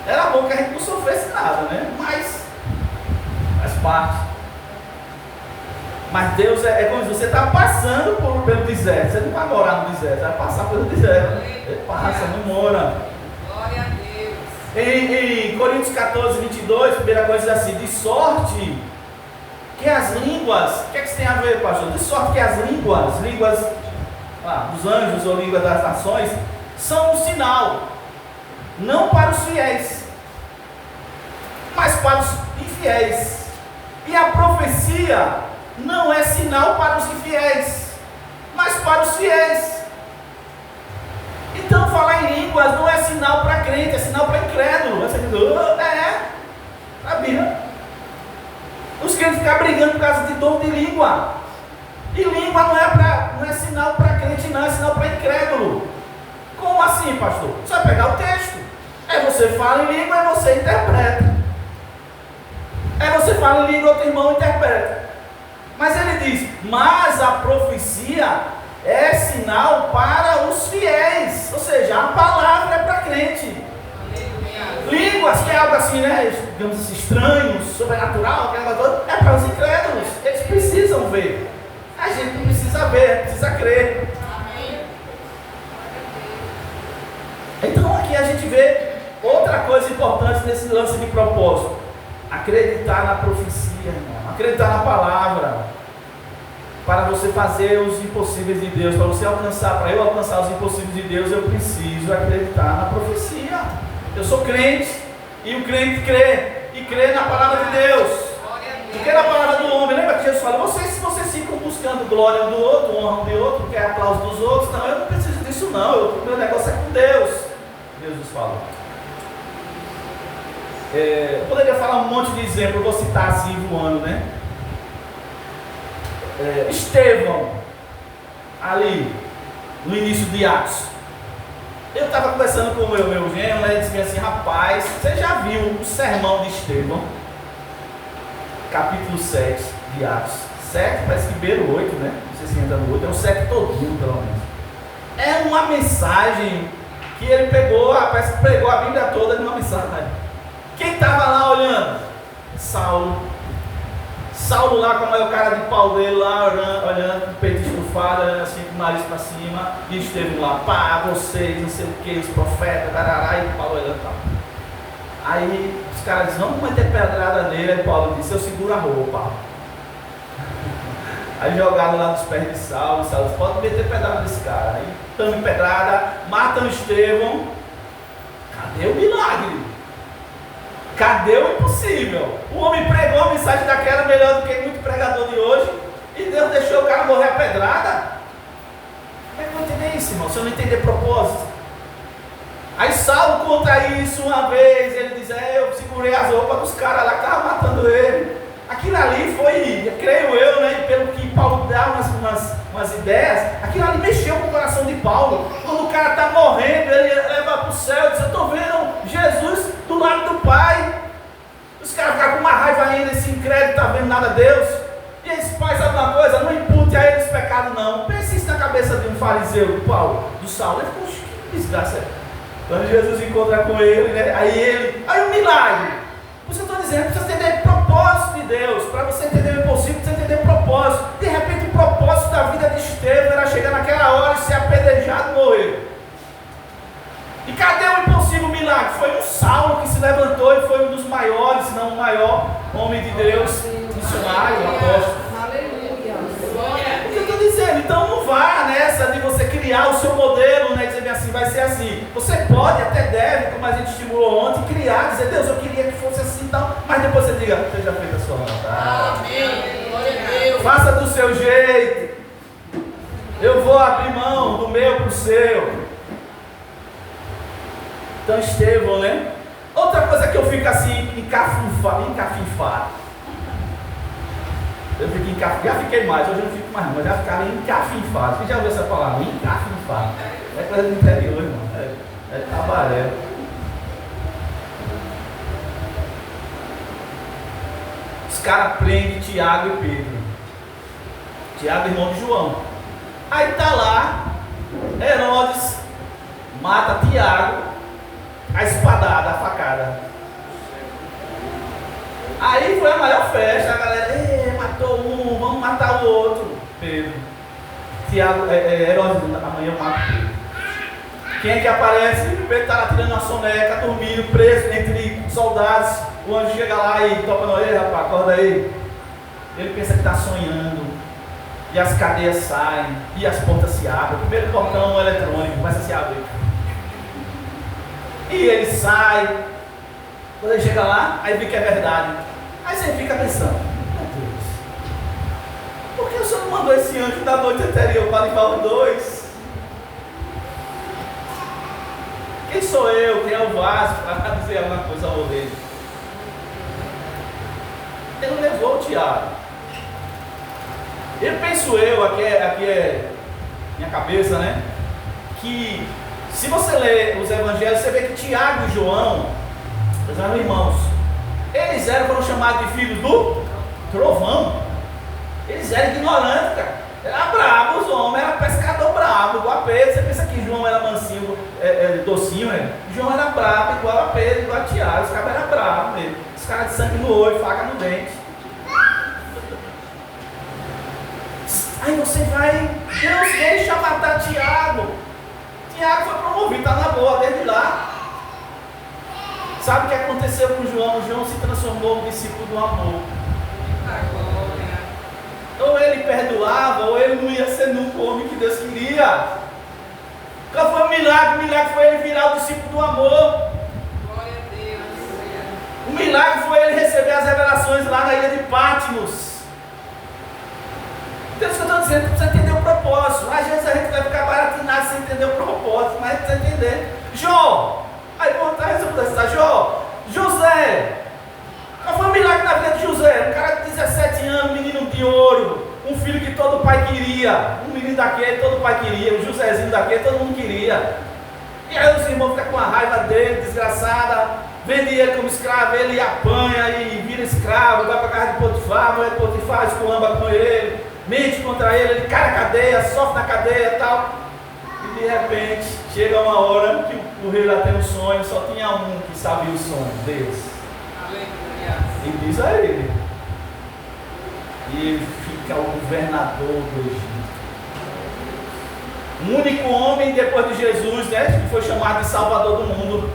Era bom que a gente não sofresse nada, né? Mas faz parte. Mas Deus é como se você está passando pelo deserto. Você não vai morar no deserto, vai passar pelo deserto. Ele passa, não mora. Glória a Deus. Em Coríntios 14, 22, a primeira coisa diz assim: de sorte que as línguas, o que é que isso tem a ver, pastor? De sorte que as línguas dos anjos ou línguas das nações, são um sinal, não para os fiéis, mas para os infiéis. E a profecia não é sinal para os infiéis, mas para os fiéis. sinal para crente, é sinal para incrédulo. Você diz, sabia? Os crentes ficam brigando por causa de dom de língua. E língua não é sinal para crente, não, é sinal para incrédulo. Como assim, pastor? Você vai pegar o texto. Você fala em língua e você interpreta. Você fala em língua e outro irmão interpreta. Mas ele diz, mas a profecia é sinal para os fiéis. Ou seja, a palavra é para crente. Línguas, que é algo assim, né? Digamos assim, estranho, sobrenatural, é para os incrédulos. Eles precisam ver. A gente não precisa ver, precisa crer. Então aqui a gente vê outra coisa importante nesse lance de propósito. Acreditar na profecia, irmão. Acreditar na palavra. Para você fazer os impossíveis de Deus, para você alcançar, para eu alcançar os impossíveis de Deus, eu preciso acreditar na profecia. Eu sou crente, e o crente crê, e crê na palavra de Deus. Não crê na palavra do homem. Lembra que Jesus fala, se vocês ficam buscando glória um do outro, honra um do outro, quer aplauso dos outros, não, eu não preciso disso não, o meu negócio é com Deus. Jesus fala. Eu poderia falar um monte de exemplo, eu vou citar assim voando, né? Estevão, ali no início de Atos, eu estava conversando com o meu genro, ele disse assim, rapaz, você já viu o sermão de Estevão? Capítulo 7 de Atos, 7, parece que beira 8, né? Não sei se entra no 8, é o 7 todinho pelo menos. É uma mensagem que ele pegou, parece que pregou a Bíblia toda numa mensagem. Quem estava lá olhando? Saulo lá, como é o cara de pau dele lá, olhando com o peito estufado, olhando assim com o nariz para cima, e Estevão lá, pá, vocês, não sei o que, os profetas, tarará, e Paulo olhando e tal. Aí os caras dizem, vamos meter pedrada nele, aí Paulo disse, eu seguro a roupa. Aí jogaram lá nos pés de Saulo disse, pode meter pedrada nesse cara. Aí estão em pedrada, matam Estevão. Cadê o milagre? Cadê o impossível? O homem pregou a mensagem daquela melhor do que muito pregador de hoje, e Deus deixou o cara morrer a pedrada. Como é que eu vou entender isso, irmão? Se eu não entender propósito. Aí Saulo conta isso uma vez, ele diz, eu segurei as roupas dos caras lá que estavam matando ele. Aquilo ali foi, creio eu, né, pelo que Paulo dá umas ideias, aquilo ali mexeu com o coração de Paulo. Quando o cara está morrendo, ele leva para o céu e diz, eu estou vendo Jesus do lado do Pai. Os caras ficam com uma raiva ainda, esse incrédulo está vendo nada a Deus. E esse pai sabe uma coisa, não impute a eles pecado não. Pense isso na cabeça de um fariseu, do Paulo, do Saulo. Ele ficou, que desgraça é. Quando Jesus encontra com ele, né, aí o milagre. Por isso que eu estou dizendo, precisa entender o propósito de Deus. Para você entender o impossível, precisa entender o propósito. De repente o propósito da vida de Estevão era chegar naquela hora e ser apedrejado e morrer. E cadê o impossível milagre? Foi um Saulo que se levantou e foi um dos maiores, se não o maior homem de Deus, missionário, apóstolo. O que eu estou dizendo? Então não vá nessa de você criar o seu modelo, né? Dizer assim, vai ser assim. Você pode, até deve, como a gente estimulou ontem, criar, dizer, Deus, eu queria que fosse assim e tal, mas depois você diga, seja feita a sua vontade. Amém. Glória a Deus. Faça do seu jeito. Eu vou abrir mão do meu para o seu. Então Estevão, né? Outra coisa que eu fico assim, encafinfado. Eu fico encafinfado, já fiquei mais, hoje eu não fico mais não, mas já ficava encafinfado. Você já ouviu essa palavra? Encafinfado. É coisa do interior, irmão. É tabaré. Os caras prendem Tiago e Pedro. Tiago, irmão de João. Aí tá lá, Herodes mata Tiago, a espadada, a facada. Aí foi a maior festa, a galera, matou um, vamos matar o outro. Pedro. Tiago, Herodes, amanhã eu mato Pedro. Quem é que aparece? Pedro está lá tirando uma soneca, dormindo, preso entre soldados. O anjo chega lá e toca no ele, rapaz, acorda aí. Ele pensa que está sonhando. E as cadeias saem, e as portas se abrem. O primeiro portão eletrônico começa a se abrir. E ele sai. Quando ele chega lá, aí vê que é verdade. Aí você fica pensando, meu Deus, por que o Senhor não mandou esse anjo da noite anterior para limpar os dois? Quem sou eu? Quem é o vaso para dizer alguma coisa ao dele? Ele levou o Tiago. Eu penso aqui é minha cabeça, né? Que se você ler os evangelhos, você vê que Tiago e João, eles eram irmãos. Eles foram chamados de filhos do trovão. Eles eram ignorantes, cara. Era brabo, os homens eram pescador brabo, igual a Pedro. Você pensa que João era mansinho, docinho, né? João era brabo, igual a Pedro, igual a Tiago. Os caras eram bravos mesmo. Os caras de sangue no olho, faca no dente. Aí você vai, Deus deixa matar Tiago. Tiago foi promovido, está na boa desde lá. Sabe o que aconteceu com João? João se transformou no discípulo do amor. Ou ele perdoava, ou ele não ia ser nunca o homem que Deus queria. Qual foi o milagre? O milagre foi ele virar o discípulo do amor. Glória a Deus. O milagre foi ele receber as revelações lá na ilha de Patmos. Então, isso que eu estou dizendo, precisa entender o propósito. Às vezes a gente vai ficar baratinado sem entender o propósito, mas precisa entender. Jó, aí vou voltar a resultar. Jó, José. Qual foi o milagre na vida de José? Um cara de 17 anos, um menino de ouro, um filho que todo pai queria, um menino daquele todo pai queria, um Josézinho daquele todo mundo queria. E aí os irmãos ficam com a raiva dele, desgraçada, vende ele como escravo, ele apanha e vira escravo, vai para a casa de Potifar, a mulher de Potifar esculamba com ele, mente contra ele, ele cai na cadeia, sofre na cadeia e tal. E de repente chega uma hora que o rei lá tem um sonho, só tinha um que sabia o sonho, Deus. E diz a ele. E ele fica o governador do Egito. O único homem depois de Jesus, né, que foi chamado de Salvador do mundo.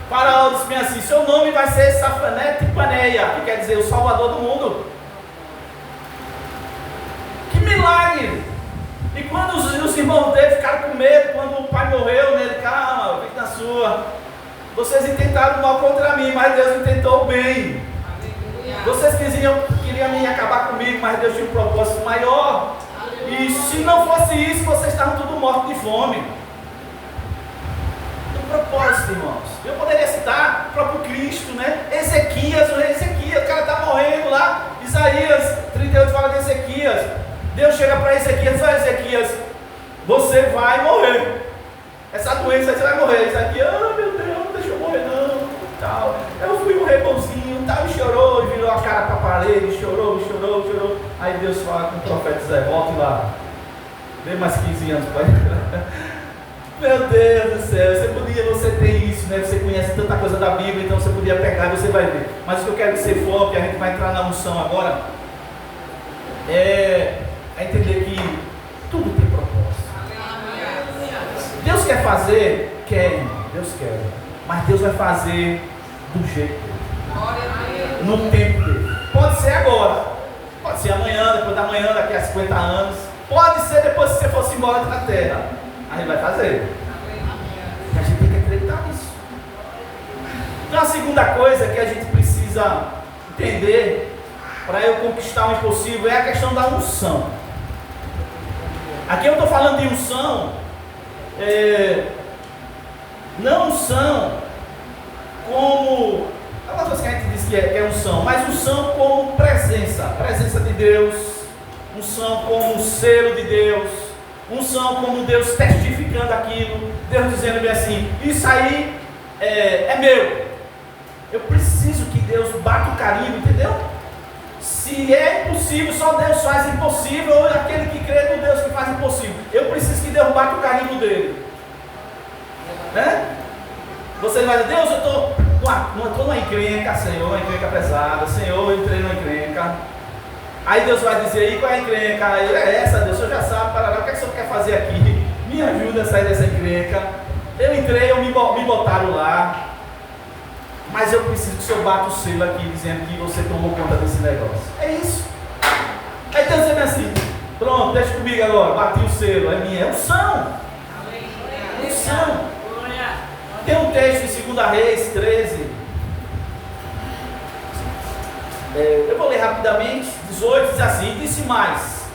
Faraó disse bem assim: seu nome vai ser Safanete Paneia, que quer dizer o Salvador do mundo. Que milagre! E quando os irmãos dele ficaram com medo, quando o pai morreu, né, ele: calma, fique na sua. Vocês intentaram mal contra mim, mas Deus intentou o bem. Vocês queriam me acabar comigo, mas Deus tinha um propósito maior. E se não fosse isso, vocês estavam todos mortos de fome. Um propósito, irmãos. Eu poderia citar o próprio Cristo, né? Ezequias, o rei Ezequias, o cara está morrendo lá. Isaías 38 fala de Ezequias. Deus chega para Ezequias e diz: olha, Ezequias, você vai morrer. Essa doença aí você vai morrer. Ezequias: ah, meu Deus, não deixa eu morrer não. Tal. Eu fui um rei bonzinho, tal, e chorou, e virou a cara para a parede, chorou. Aí Deus fala com o profeta Zé: volte lá, dê mais 15 anos para ele. Meu Deus do céu, você tem isso, né? Você conhece tanta coisa da Bíblia, então você podia pegar e você vai ver. Mas o que eu quero que você foque, a gente vai entrar na unção agora, é entender que tudo tem propósito. Deus quer fazer? Quer, Deus quer. Mas Deus vai fazer do jeito dele, no tempo dele. Pode ser agora, pode ser amanhã, depois da manhã, daqui a 50 anos, pode ser depois que você fosse embora da terra. A gente vai fazer. E a gente tem que acreditar nisso. Então a segunda coisa que a gente precisa entender para eu conquistar o impossível é a questão da unção. Aqui eu estou falando de unção, não unção como, é uma coisa que a gente diz que é unção, mas unção como presença de Deus, unção como selo de Deus, unção como Deus testificando aquilo, Deus dizendo bem assim: isso aí é meu. Eu preciso que Deus bata o carimbo, entendeu? Se é impossível, só Deus faz impossível, ou aquele que crê no Deus que faz impossível. Eu preciso que Deus bata o carimbo dele. Né? Você vai dizer: Deus, eu estou numa encrenca, Senhor, uma encrenca pesada, Senhor, eu entrei numa encrenca. Aí Deus vai dizer: aí qual é a encrenca? É essa, Deus, o Senhor já sabe, para lá, o que é que o Senhor quer fazer aqui? Me ajuda a sair dessa encrenca. Eu entrei, me botaram lá, mas eu preciso que o Senhor bata o selo aqui, dizendo que você tomou conta desse negócio. É isso. Aí Deus diz assim: pronto, deixa comigo agora, bati o selo, é minha, é unção. É unção. Tem um texto em 2 Reis 13. Eu vou ler rapidamente. 18 diz assim: disse mais: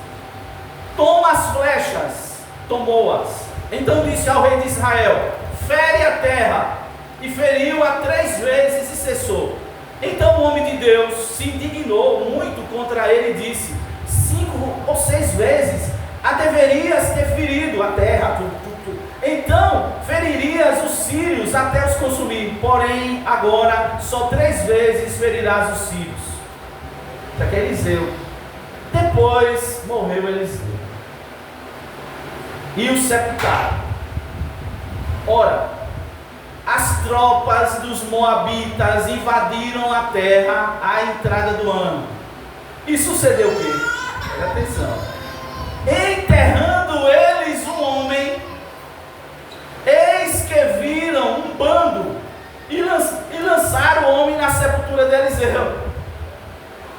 toma as flechas. Tomou-as. Então disse ao rei de Israel: fere a terra terra, e feriu-a 3 vezes e cessou. Então o homem de Deus se indignou muito contra ele e disse: 5 ou 6 vezes a deverias ter ferido a terra, então feririas os sírios até os consumir, porém agora só 3 vezes ferirás os sírios. Isso aqui é Eliseu. Depois morreu Eliseu e o sepultaram. Ora, as tropas dos moabitas invadiram a terra à entrada do ano. E sucedeu o quê? Presta atenção. Enterrando eles um homem, eis que viram um bando e lançaram o homem na sepultura de Eliseu.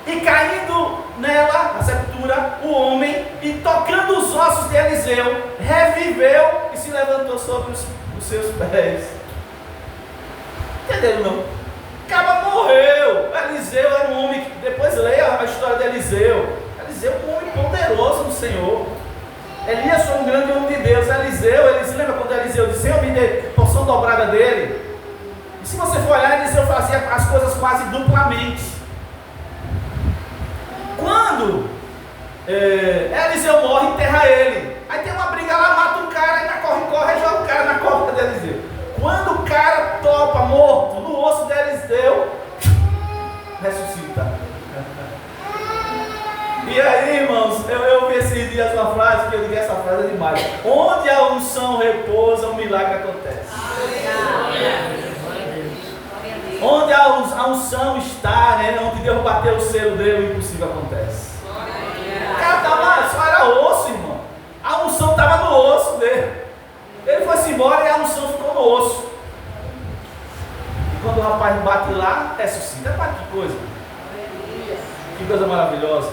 E caindo nela, na sepultura, o homem, e tocando os ossos de Eliseu, reviveu e se levantou sobre os seus pés. Entenderam não? O cara morreu. Eliseu era um homem que, depois leia a história de Eliseu. Eliseu é um homem poderoso no Senhor. Elias foi um grande homem de Deus. Eliseu, ele se lembra quando Eliseu disse: Senhor, me dê porção dobrada dele. E se você for olhar, Eliseu fazia as coisas quase duplamente. Quando Eliseu morre, enterra ele. Aí tem uma briga lá, mata um cara, ainda corre, joga o cara na cova de Eliseu. Quando o cara topa morto no osso de Eliseu, ressuscita. E aí, irmãos, eu vi esses dias uma frase que eu digo: essa frase é demais. Onde a unção repousa, o milagre acontece. Onde a unção está, né? Onde Deus bateu o selo dele, o impossível acontece. O cara estava, só era osso, irmão. A unção estava no osso dele. Ele foi-se embora e a unção ficou no osso. E quando o rapaz bate lá, ressuscita. Que coisa! Que coisa maravilhosa.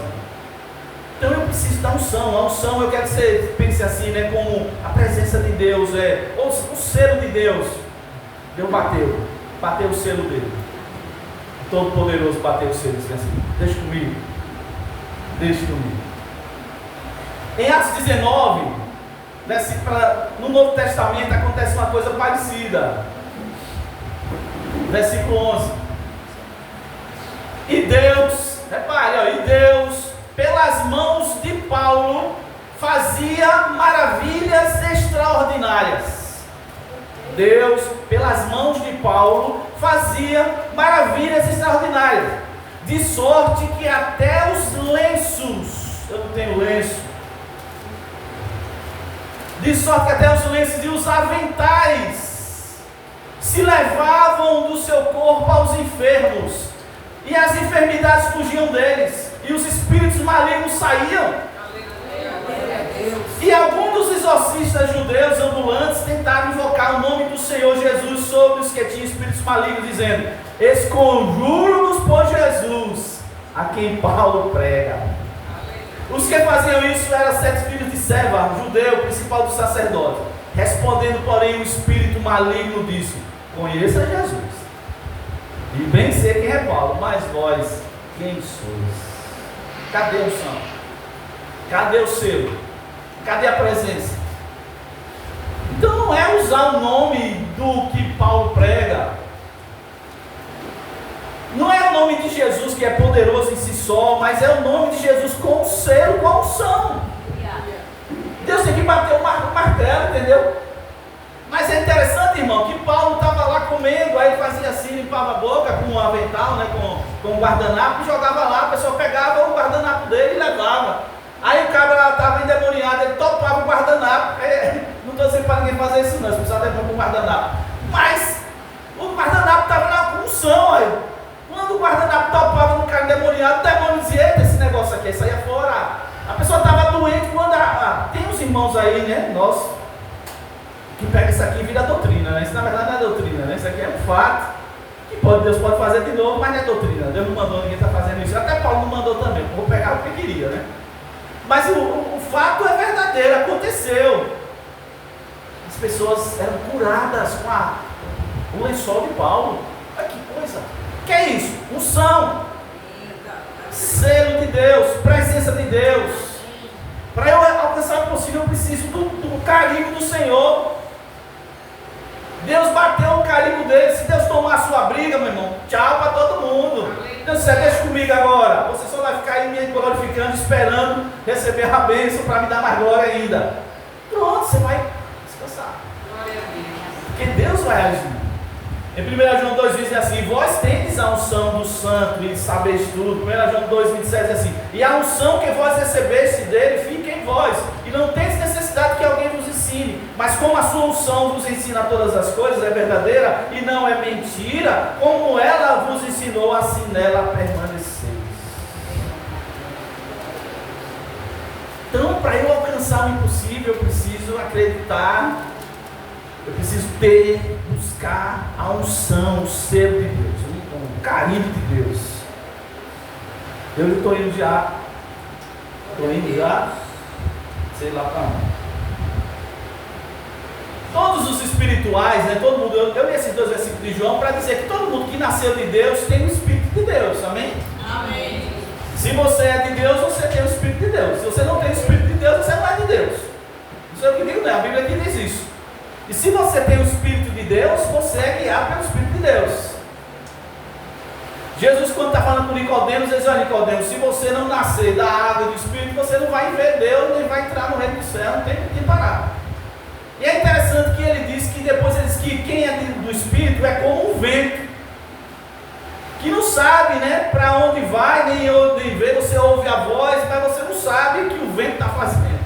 Então eu preciso da unção. A unção, eu quero que você pense assim, né? Como a presença de Deus, o selo de Deus. Deus bateu o selo dele. O Todo-Poderoso bateu o selo. Assim: deixa comigo. Em Atos 19, no Novo Testamento acontece uma coisa parecida. Versículo 11. E Deus, repare, Deus, pelas mãos de Paulo, fazia maravilhas extraordinárias. Deus, pelas mãos de Paulo, fazia maravilhas extraordinárias, de sorte que até os lenços, eu não tenho lenço, de sorte que até os lenços e os aventais se levavam do seu corpo aos enfermos, e as enfermidades fugiam deles, e os espíritos malignos saíam. E alguns dos exorcistas judeus ambulantes tentaram invocar o nome do Senhor Jesus sobre os que tinham espíritos malignos, dizendo: esconjuro-nos por Jesus, a quem Paulo prega. Os que faziam isso eram 7 filhos de Seva, judeu, principal do sacerdote. Respondendo, porém, o espírito maligno disse: conheça Jesus, e bem sei quem é Paulo, mas vós, quem sois? Cadê o santo? Cadê o selo? Cadê a presença? Então não é usar o nome do que Paulo prega. Não é o nome de Jesus que é poderoso em si só, mas é o nome de Jesus com o selo, com a unção. Deus tem que bater o martelo, entendeu? Mas é interessante, irmão, que Paulo estava lá comendo, aí fazia assim, limpava a boca com um avental, né, com um guardanapo, e jogava lá, a pessoa pegava o guardanapo dele e levava. Aí o cabra estava endemoniado, ele topava o guardanapo. Não estou dizendo para ninguém fazer isso não, você precisa levar o guardanapo. Mas o guardanapo estava na unção aí. Quando o guardanapo topava no cara endemoniado, o demônio dizia: eita, esse negócio aqui, saia fora. A pessoa estava doente quando tem uns irmãos aí, né, nós, que pega isso aqui e vira doutrina, né? Isso na verdade não é doutrina, né? Isso aqui é um fato que Deus pode fazer de novo, mas não é doutrina. Deus não mandou ninguém estar fazendo isso. Até Paulo não mandou também, vou pegar o que queria, né? Mas o fato é verdadeiro, aconteceu. As pessoas eram curadas com o lençol de Paulo. Olha que coisa. O que é isso? Unção, selo de Deus, presença de Deus. Para eu alcançar o possível, eu preciso do carinho do Senhor. Deus bateu o carimbo dele. Se Deus tomar a sua briga, meu irmão, tchau para todo mundo. Deus disse, deixa comigo agora. Você só vai ficar aí me glorificando, esperando receber a bênção para me dar mais glória ainda. Pronto, você vai descansar. Porque Deus vai agir. Em 1 João 2 diz assim, vós tendes a unção do santo e sabeis tudo. 1 João 2, 27 diz assim, e a unção que vós recebeste dele fica em vós, e não tendes necessidade que alguém vos ensine, mas como a sua unção vos ensina todas as coisas, é verdadeira e não é mentira, como ela vos ensinou, assim nela permaneceis. Então, para eu alcançar o impossível, eu preciso acreditar, eu preciso buscar a unção, o selo de Deus, o carinho de Deus. Eu estou indo já, sei lá para onde. Todos os espirituais, né, todo mundo, eu li esses 2 versículos de João para dizer que todo mundo que nasceu de Deus tem o Espírito de Deus, amém? Amém. Se você é de Deus, você tem o Espírito de Deus. Se você não tem o Espírito de Deus, você não é de Deus. Isso é o que digo, né? A Bíblia aqui diz isso. E se você tem o Espírito de Deus, você é guiado pelo Espírito de Deus. Jesus, quando está falando com Nicodemos, ele diz, olha Nicodemos, se você não nascer da água e do Espírito, você não vai ver Deus, nem vai entrar no reino do céu, não tem que parar. E é interessante que ele diz que depois ele diz que quem é do Espírito é como um vento, que não sabe, né, para onde vai, nem vê, você ouve a voz, mas você não sabe o que o vento está fazendo.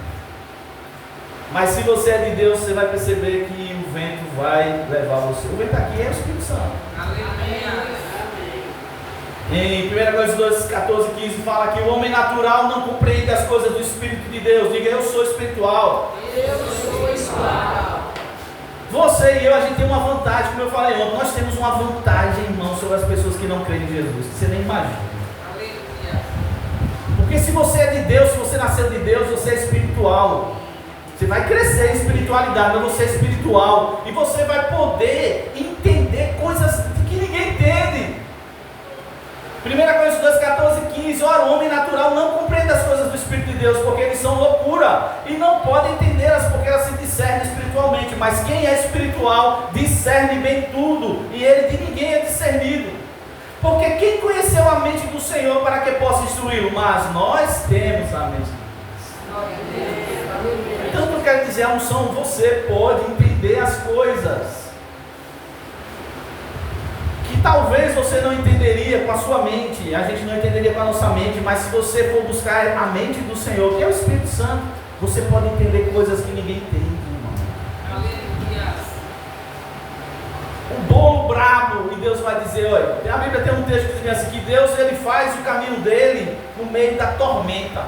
Mas se você é de Deus, você vai perceber que o vento vai levar você. O vento aqui é o Espírito Santo. Aleluia. Em 1 Coríntios 14, 15 fala que o homem natural não compreende as coisas do Espírito de Deus. Diga, eu sou espiritual. Eu sou espiritual. Você e eu, a gente tem uma vantagem, como eu falei ontem. Nós temos uma vantagem, irmão, sobre as pessoas que não creem em Jesus, que você nem imagina. Aleluia. Porque se você é de Deus, se você nasceu de Deus, você é espiritual. Você vai crescer em espiritualidade, mas você é espiritual. E você vai poder entender coisas que ninguém entende. 1 Coríntios 14, 15. Ora, o homem natural não compreende as coisas do Espírito de Deus, porque eles são loucura, e não pode entendê-las, porque elas se discernem espiritualmente. Mas quem é espiritual, discerne bem tudo, e ele de ninguém é discernido. Porque quem conheceu a mente do Senhor para que possa instruí-lo? Mas nós temos a mente de Deus. Então, o que eu quero dizer, a unção, você pode entender as coisas que talvez você não entenderia com a sua mente, a gente não entenderia com a nossa mente, mas se você for buscar a mente do Senhor, que é o Espírito Santo, você pode entender coisas que ninguém entende, irmão. Aleluia. O bolo brabo, e Deus vai dizer, olha, a Bíblia tem um texto que diz assim, que Deus ele faz o caminho dele no meio da tormenta.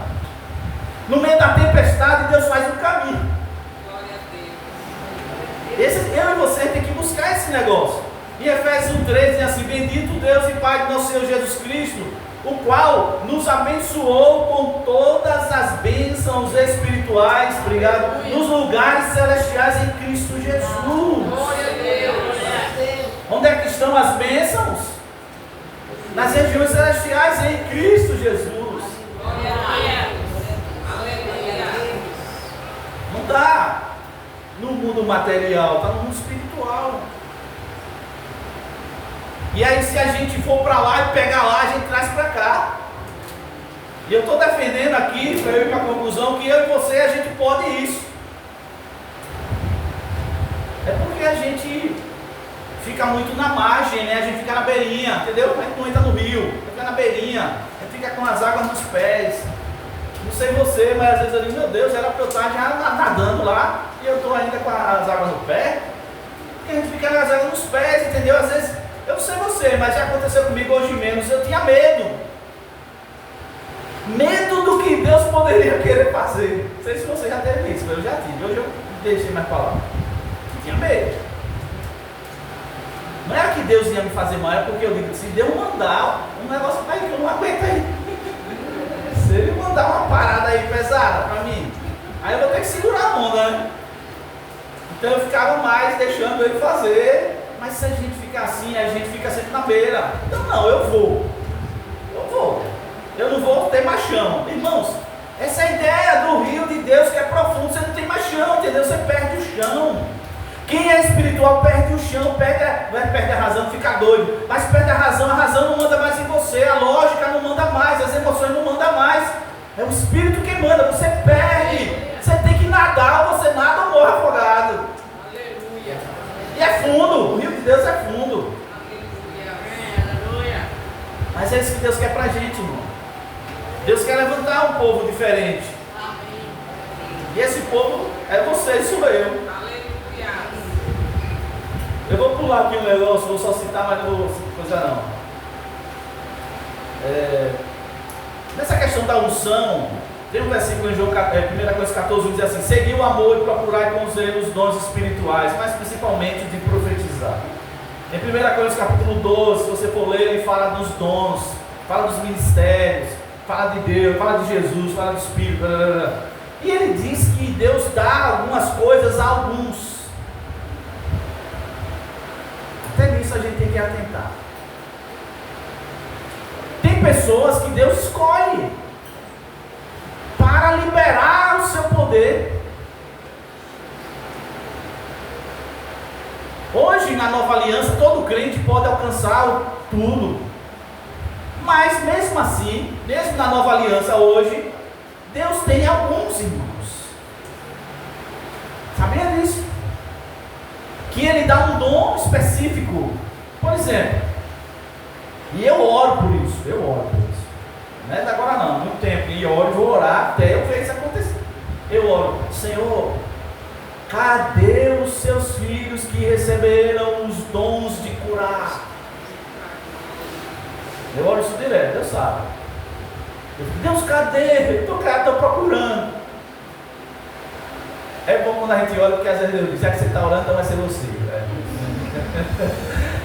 No meio da tempestade, Deus faz um caminho. Glória a Deus. Eu e você tem que buscar esse negócio. Em Efésios 1,3 diz assim, bendito Deus e Pai de nosso Senhor Jesus Cristo, o qual nos abençoou com todas as bênçãos espirituais, obrigado, nos lugares celestiais em Cristo Jesus. Glória a Deus. Onde é que estão as bênçãos? Nas regiões celestiais em Cristo Jesus. Glória a Deus. Aleluia. Não está no mundo material, está no mundo espiritual. E aí, se a gente for para lá e pegar lá, a gente traz para cá. E eu estou defendendo aqui, para eu ir para a conclusão, que eu e você, a gente pode isso. É porque a gente fica muito na margem, né? A gente fica na beirinha, entendeu? A gente não entra no rio, fica na beirinha, a gente fica com as águas nos pés. Não sei você, mas às vezes eu digo, meu Deus, era para eu estar já nadando lá, e eu estou ainda com as águas no pé. Porque a gente fica com as águas nos pés, entendeu? Às vezes, eu não sei você, mas já aconteceu comigo hoje menos, eu tinha medo. Medo do que Deus poderia querer fazer. Não sei se você já teve isso, mas eu já tive. Hoje eu deixei mais falar. Eu tinha medo. Não era que Deus ia me fazer mal, é porque eu digo, se Deus mandar um negócio para aí que eu não aguento aí. Se Ele mandar uma parada aí pesada para mim, aí eu vou ter que segurar a onda, né? Então eu ficava mais deixando Ele fazer. Mas se a gente ficar assim, a gente fica sempre na beira. Então não, eu vou. Eu não vou ter mais chão. Irmãos, essa é a ideia do rio de Deus que é profundo. Você não tem mais chão, entendeu? Você perde o chão. Quem é espiritual perde o chão, não é perde a razão, fica doido, mas perde a razão não manda mais em você, a lógica não manda mais, as emoções não mandam mais, é o Espírito que manda, você perde, você tem que nadar, você nada ou morre afogado. Aleluia. E é fundo, o rio de Deus é fundo. Aleluia. Mas é isso que Deus quer pra gente, irmão. Deus quer levantar um povo diferente. E esse povo é você e sou eu. Aleluia. Eu vou pular aqui um negócio, vou só citar, mas não vou coisa não. Nessa questão da unção, tem um versículo em João 1 Coríntios 14, diz assim: segui o amor e procurai com zelo os dons espirituais, mas principalmente de profetizar. Em 1 Coríntios capítulo 12, se você for ler, ele fala dos dons, fala dos ministérios, fala de Deus, fala de Jesus, fala do Espírito, blá, blá, blá. E ele diz que Deus dá algumas coisas a alguns. Até nisso a gente tem que atentar. Tem pessoas que Deus escolhe para liberar o seu poder. Hoje, na nova aliança, todo crente pode alcançar tudo. Mas mesmo assim, mesmo na nova aliança hoje, Deus tem alguns irmãos. Sabia disso? Que Ele dá um dom específico. Por exemplo, e eu oro por isso, Não é de agora não, muito tempo. E oro, vou orar até eu ver isso acontecer. Eu oro, Senhor, cadê os seus filhos que receberam os dons de curar? Eu oro isso direto, Deus sabe. Deus, cadê? Eu estou procurando. É bom quando a gente olha, porque às vezes Deus diz: já que você está orando, então vai ser você.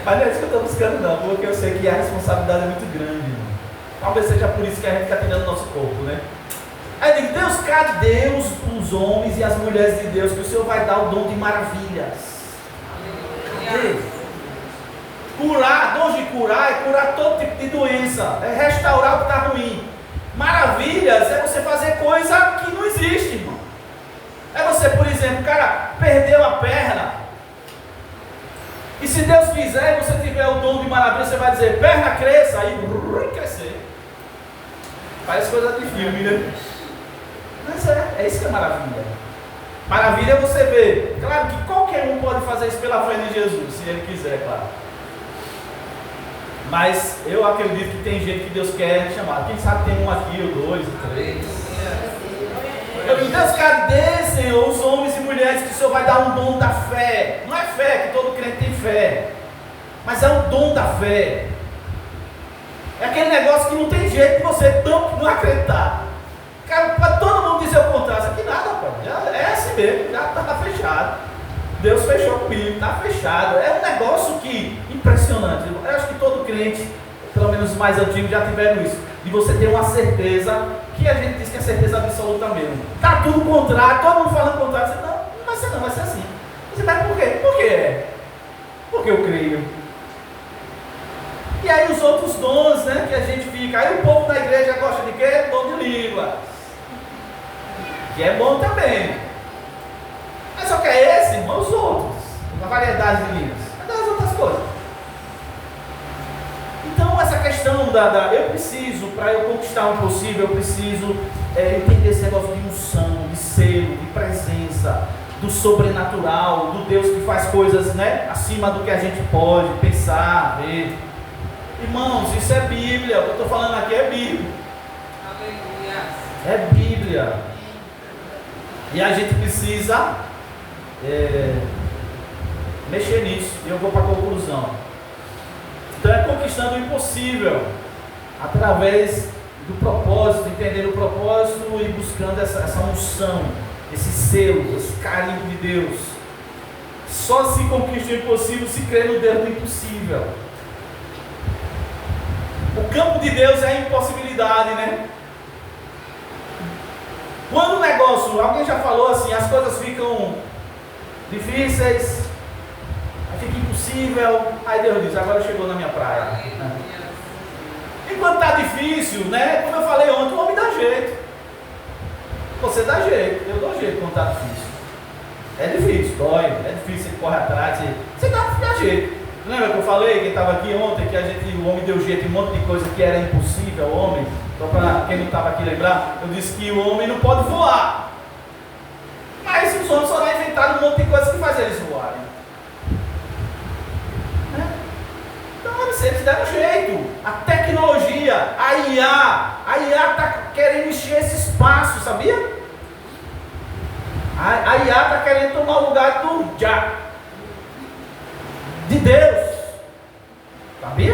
Mas não é isso que eu estou buscando não, porque eu sei que a responsabilidade é muito grande, irmão. Talvez seja por isso que a gente está tirando o nosso corpo, né? Aí eu digo: Deus, cadê os homens e as mulheres de Deus, que o Senhor vai dar o dom de maravilhas? Cadê? Curar, dom de curar, é curar todo tipo de doença, é restaurar o que está ruim. Maravilhas é você fazer coisa que não existe, irmão. É você, por exemplo, o cara perdeu a perna, e se Deus quiser e você tiver o dom de maravilha, você vai dizer: perna cresça, aí crescer. Parece coisa de filme, né? Mas é isso que é maravilha. Maravilha é você ver. Claro que qualquer um pode fazer isso pela fé em Jesus, se ele quiser, claro. Mas eu acredito que tem gente que Deus quer chamar. Quem sabe tem um aqui, ou dois, ou três. Eu digo: Deus, cadê, Senhor, os homens e mulheres que o Senhor vai dar um dom da fé? Não é fé, que todo crente tem fé, mas é o dom da fé. É aquele negócio que não tem jeito de você não acreditar. Cara, para todo mundo dizer o contrário, isso aqui nada, pai. Já é assim mesmo, já está fechado. Deus fechou comigo, está fechado. É um negócio que impressionante. Eu acho que todo crente, pelo menos os mais antigos, já tiveram isso. De você ter uma certeza, que a gente diz que é certeza absoluta mesmo. Está tudo contrário, todo mundo falando contrário. Você, não vai ser não, vai ser assim. Você vai por quê? Por quê? Porque eu creio. E aí os outros dons, né, que a gente fica. Aí o povo da igreja gosta de quê? Dom de língua. Que é bom também. Mas só que é esse, irmão, os outros. Uma variedade de línguas. Cadê as outras coisas? Então essa questão eu preciso, para eu conquistar o possível, eu preciso entender esse negócio de unção, de selo, de presença, do sobrenatural, do Deus que faz coisas, né, acima do que a gente pode pensar, ver. Irmãos, isso é Bíblia. O que eu estou falando aqui é Bíblia. Aleluia. É Bíblia. E a gente precisa mexer nisso. E eu vou para a conclusão. Então é conquistando o impossível através do propósito, entendendo o propósito e buscando essa unção, esse selo, esse carinho de Deus. Só se conquista o impossível se crê no Deus do impossível. O campo de Deus é a impossibilidade, né? Quando o negócio, alguém já falou assim, as coisas ficam difíceis, aí fica impossível, aí Deus diz: agora chegou na minha praia. Enquanto está difícil, né? Como eu falei ontem, o homem dá jeito. Você dá jeito, eu dou jeito quando está difícil. É difícil, dói, é difícil, você corre atrás, você dá jeito. Lembra que eu falei, quem estava aqui ontem, que o homem deu jeito em um monte de coisa que era impossível ao homem? Só para quem não estava aqui lembrar, eu disse que o homem não pode voar. Mas os homens só inventaram um monte de coisas que fazem eles voarem. Então eles deram jeito. A tecnologia, a IA está querendo encher esse espaço, sabia? A IA está querendo tomar o lugar do já, de Deus. Sabia?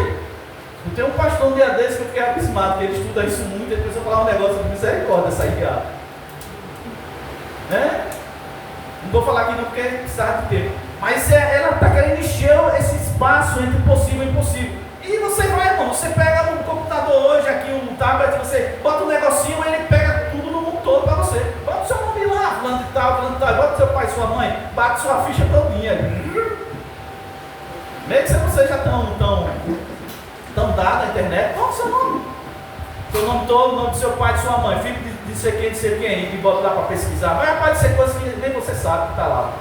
Não tem um pastor um dia desse que eu fiquei abismado, que ele estuda isso muito, e depois eu falar um negócio de misericórdia dessa IA. Né? Não vou falar aqui não porque precisava de tempo. Mas ela está querendo encher esse espaço entre possível e impossível. E você vai, irmão, você pega um computador hoje, aqui um tablet, você bota um negocinho, ele pega tudo no mundo todo para você. Bota o seu nome lá, falando de tal, bota seu pai, sua mãe, bate sua ficha todinha. Mesmo que você não seja tão dado na internet, bota o seu nome. Seu nome todo, o nome do seu pai, de sua mãe, filho de ser quem, e bota lá para pesquisar. Vai aparecer coisas que nem você sabe que está lá.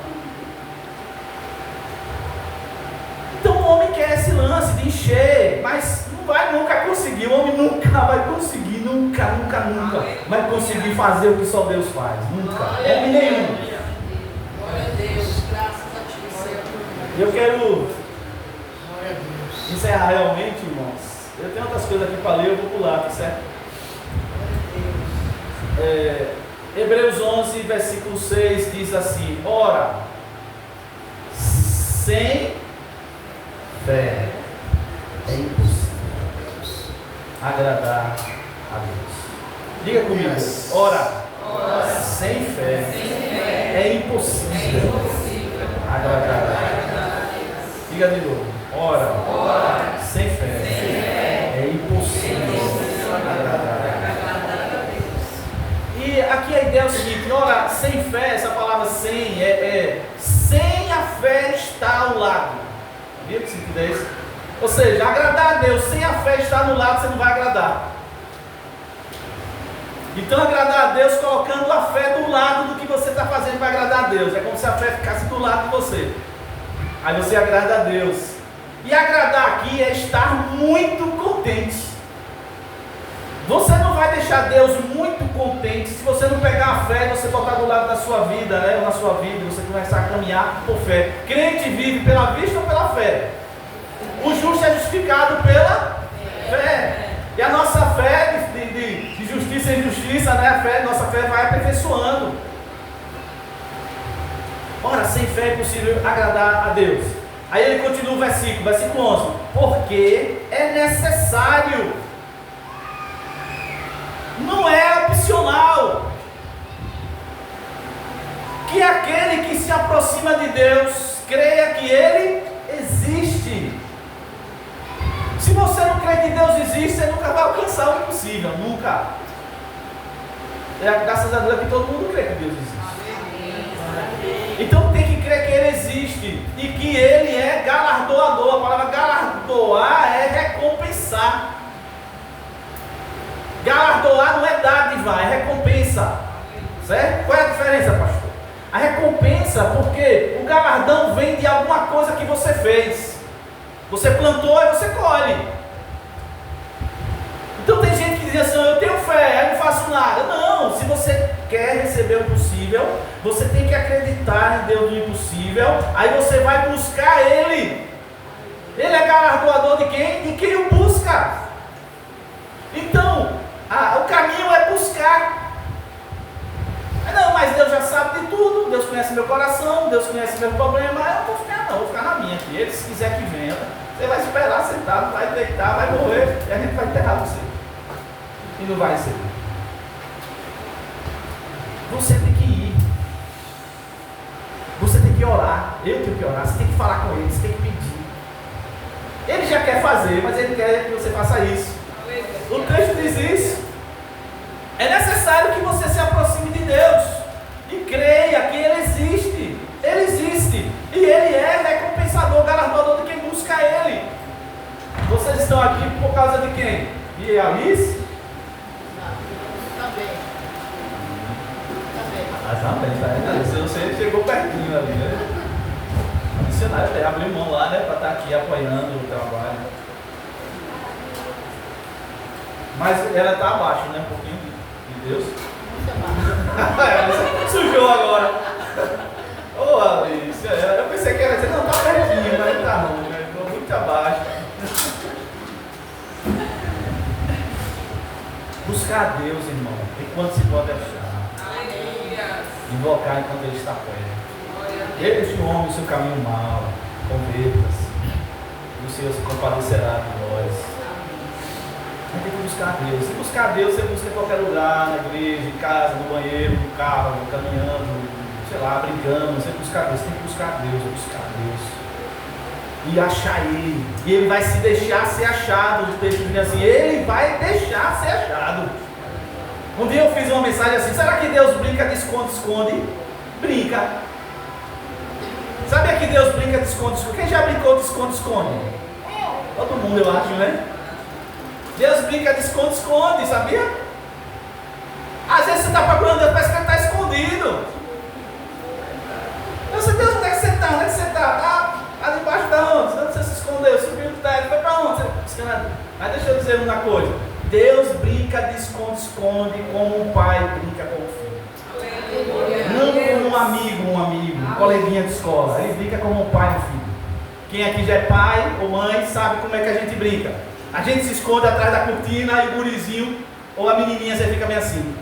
Então o homem quer esse lance de encher, mas não vai nunca conseguir. O homem nunca vai conseguir, nunca vai conseguir fazer o que só Deus faz. Nunca. Homem nenhum. Glória a Deus, graças a ti, Senhor. Eu quero encerrar realmente, irmãos. Eu tenho outras coisas aqui para ler, eu vou pular aqui, certo? Hebreus 11, versículo 6 diz assim: ora, sem fé é impossível agradar a Deus. Diga comigo, ora, sem fé é impossível agradar a Deus. Diga de novo, ora, sem fé é impossível agradar a Deus. E aqui a ideia é o seguinte: ora, sem fé, essa palavra sem sem a fé está ao lado. Viu que sentido é esse? Ou seja, agradar a Deus sem a fé estar no lado, você não vai agradar. Então agradar a Deus colocando a fé do lado do que você está fazendo para agradar a Deus. É como se a fé ficasse do lado de você. Aí você agrada a Deus. E agradar aqui é estar muito contente. Você não vai deixar Deus muito contente se você não pegar a fé e você botar do lado da sua vida, né? Ou na sua vida, você começar a caminhar por fé. Crente vive pela vista ou pela fé? O justo é justificado pela fé. E a nossa fé de justiça em justiça, né? Nossa fé vai aperfeiçoando. Ora, sem fé é impossível agradar a Deus. Aí ele continua o versículo 11. Porque é necessário. Não é opcional que aquele que se aproxima de Deus creia que Ele existe. Se você não crê que Deus existe, você nunca vai alcançar o impossível, nunca. Graças a Deus que todo mundo crê que Deus existe. Então tem que crer que Ele existe e que Ele é galardoador. A palavra galardoar é recompensar. Galardoar não é dádiva, é recompensa. Certo? Qual é a diferença, pastor? A recompensa, porque o galardão vem de alguma coisa que você fez. Você plantou e você colhe. Então tem gente que diz assim: eu tenho fé, eu não faço nada. Não, se você quer receber o possível, você tem que acreditar em Deus do impossível. Aí você vai buscar Ele. Ele é galardoador de quem? De quem o busca. Então, o caminho é buscar. Não, mas Deus já sabe de tudo. Deus conhece meu coração, Deus conhece meu problema. Eu não vou ficar não, vou ficar na minha aqui. Ele, se quiser que venha, você vai esperar sentado, vai deitar, vai morrer, e a gente vai enterrar você. E não vai ser. Você tem que ir. Você tem que orar. Eu tenho que orar. Você tem que falar com Ele, você tem que pedir. Ele já quer fazer, mas Ele quer que você faça isso. O texto diz isso. É necessário que você se aproxime de Deus e creia que Ele existe. Ele existe. E Ele é recompensador, galardoador de quem busca Ele. Vocês estão aqui por causa de quem? De Alice? Também. Você chegou pertinho missionária, abriu mão lá, né, para estar aqui apoiando o trabalho. Mas ela está abaixo, né, um pouquinho de Deus. Sujou agora. Ô, Alice, eu pensei que era dizer, não, tá pertinho, mas não tá não, né? Ficou muito abaixo. Buscar a Deus, irmão, enquanto se pode achar. Invocar enquanto Ele está perto. Deixe o homem o seu caminho mau, converta-se, e o Senhor se compadecerá de nós. A gente tem que buscar a Deus. Se buscar a Deus, você busca em qualquer lugar, na igreja, em casa, no banheiro, no carro, caminhando, sei lá, brincando. Você buscar a Deus, tem que buscar a Deus, buscar a Deus. E achar Ele. E Ele vai se deixar ser achado. O texto diz assim, Ele vai deixar ser achado. Um dia eu fiz uma mensagem assim, será que Deus brinca de esconde-esconde? Brinca. Sabia que Deus brinca de esconde-esconde? Quem já brincou de esconde-esconde? Todo mundo, eu acho, né? Deus brinca de esconde-esconde, sabia? Às vezes você está procurando Deus, parece que Ele está escondido. Eu sei, Deus, onde é que você está? Onde é que você está? Lá debaixo da onde? Onde você se escondeu? Subiu do teto, foi para onde? Mas deixa eu dizer uma coisa. Deus brinca de esconde-esconde como um pai brinca com o filho. Não como um amigo, um coleguinha de escola. Ele brinca como um pai e um filho. Quem aqui já é pai ou mãe sabe como é que a gente brinca. A gente se esconde atrás da cortina e o gurizinho ou a menininha você fica meio assim.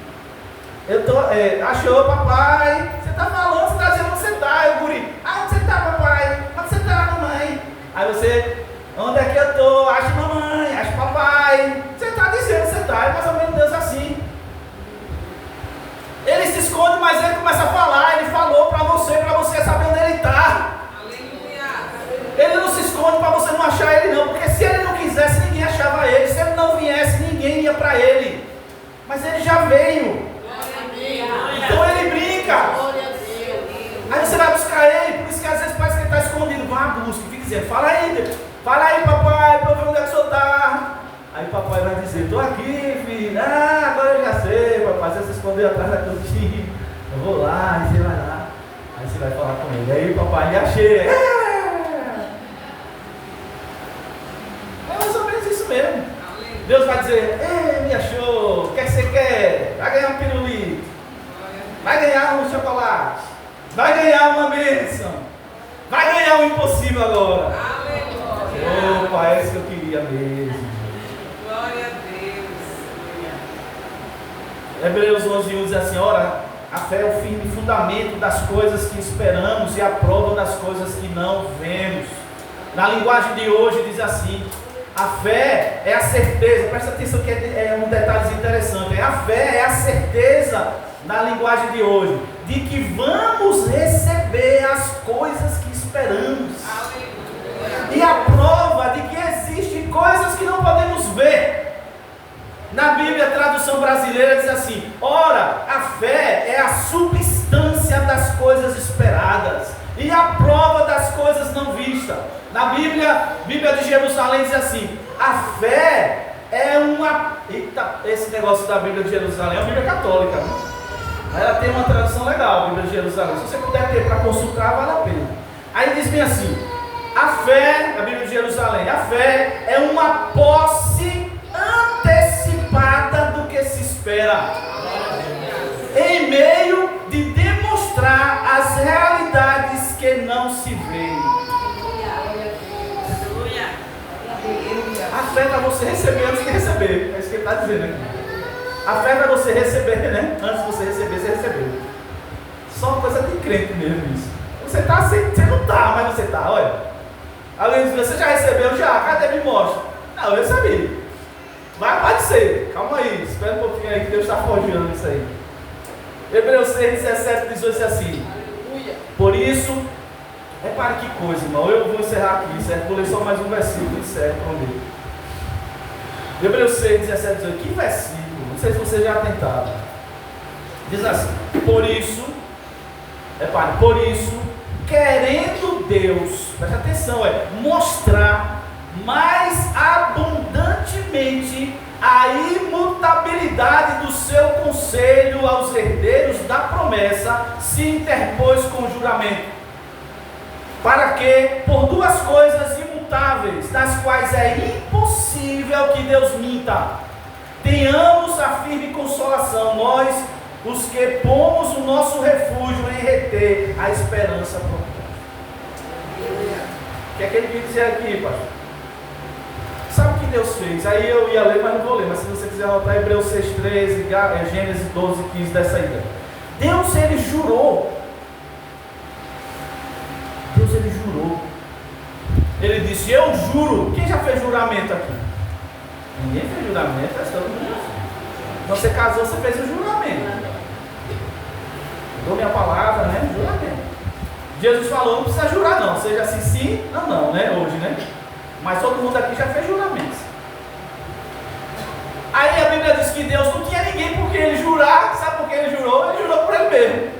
Achou papai? Você está falando, você está dizendo onde você está? Aí o guri, onde você está papai? Onde você está mamãe? Aí você, onde é que eu estou? Acho mamãe, acho papai. Você está dizendo onde você está, é mais ou menos Deus assim. Ele se esconde, mas ele começa a falar, ele falou para você saber onde ele está. Ele não se esconde para você não achar ele não, porque se ele não quisesse, ninguém achava ele. Se ele não viesse, ninguém ia para ele. Mas ele já veio. Então ele brinca. Aí você vai buscar ele, por isso que às vezes parece que ele está escondido. Vá, busca, fica dizendo, fala aí papai, para ver onde é que o senhor está. Aí papai vai dizer, estou aqui, filho. Agora eu já sei, papai, você se escondeu atrás da cortina. Eu vou lá, aí você vai lá. Aí você vai falar com ele. Aí papai, me achei. Mesmo. Deus vai dizer, me achou, o que é que você quer? Vai ganhar um pirulito, vai ganhar um chocolate, vai ganhar uma bênção, vai ganhar um impossível agora. Opa, é isso que eu queria mesmo. Glória a Deus. Hebreus 11:1 diz assim, ora, a fé é o firme fundamento das coisas que esperamos e a prova das coisas que não vemos. Na linguagem de hoje diz assim, a fé é a certeza, presta atenção que é um detalhe interessante. A fé é a certeza, na linguagem de hoje, de que vamos receber as coisas que esperamos. E a prova de que existem coisas que não podemos ver. Na Bíblia, a tradução brasileira diz assim, ora, a fé é a substância das coisas esperadas e a prova das coisas não vistas. Na Bíblia de Jerusalém diz assim, a fé é uma... Eita, esse negócio da Bíblia de Jerusalém é uma Bíblia católica, né? Ela tem uma tradução legal, a Bíblia de Jerusalém. Se você puder ter para consultar, vale a pena. Aí diz bem assim, a fé, a Bíblia de Jerusalém, a fé é uma posse antecipada do que se espera, em meio de demonstrar as realidades que não se veem. A fé é para você receber antes de receber. É isso que ele está dizendo aqui. A fé é para você receber, né? Antes de você receber, você recebeu. Só uma coisa de crente mesmo isso. Você está assim, você não está, mas você está, olha. Alguém diz, você já recebeu? Já, cadê? Me mostra. Não, eu sabia. Mas pode ser. Calma aí, espera um pouquinho aí que Deus está forjando isso aí. Hebreus 6, 17, 18 diz assim. Por isso, repare que coisa, irmão. Eu vou encerrar aqui, certo? Vou ler só mais um versículo, certo? Vamos ver. Hebreus 6, 17, 18. Que versículo? Não sei se você já tentaram. Diz assim: por isso, repare, por isso, querendo Deus, presta atenção, mostrar mais abundantemente a imutabilidade do seu conselho aos herdeiros da promessa, se interpôs com o juramento. para que, por duas coisas imutáveis, das quais é impossível que Deus minta, tenhamos a firme consolação, nós, os que pomos o nosso refúgio em reter a esperança propia. O que é que ele quer dizer aqui, pastor? Sabe o que Deus fez? Aí eu ia ler, mas não vou ler. Mas se você quiser anotar Hebreus 6,13, Gênesis 12,15, dessa ideia. Deus, ele jurou. Deus, ele jurou. Ele disse, eu juro. Quem já fez juramento aqui? Ninguém fez juramento, é todo mundo. Você casou, você fez o juramento. Dou minha palavra, né? Juramento. Jesus falou, não precisa jurar não, seja assim sim, não, né? Hoje, né? Mas todo mundo aqui já fez juramentos. Aí a Bíblia diz que Deus não tinha ninguém porque ele jurar. Sabe por que ele jurou? Ele jurou por ele mesmo.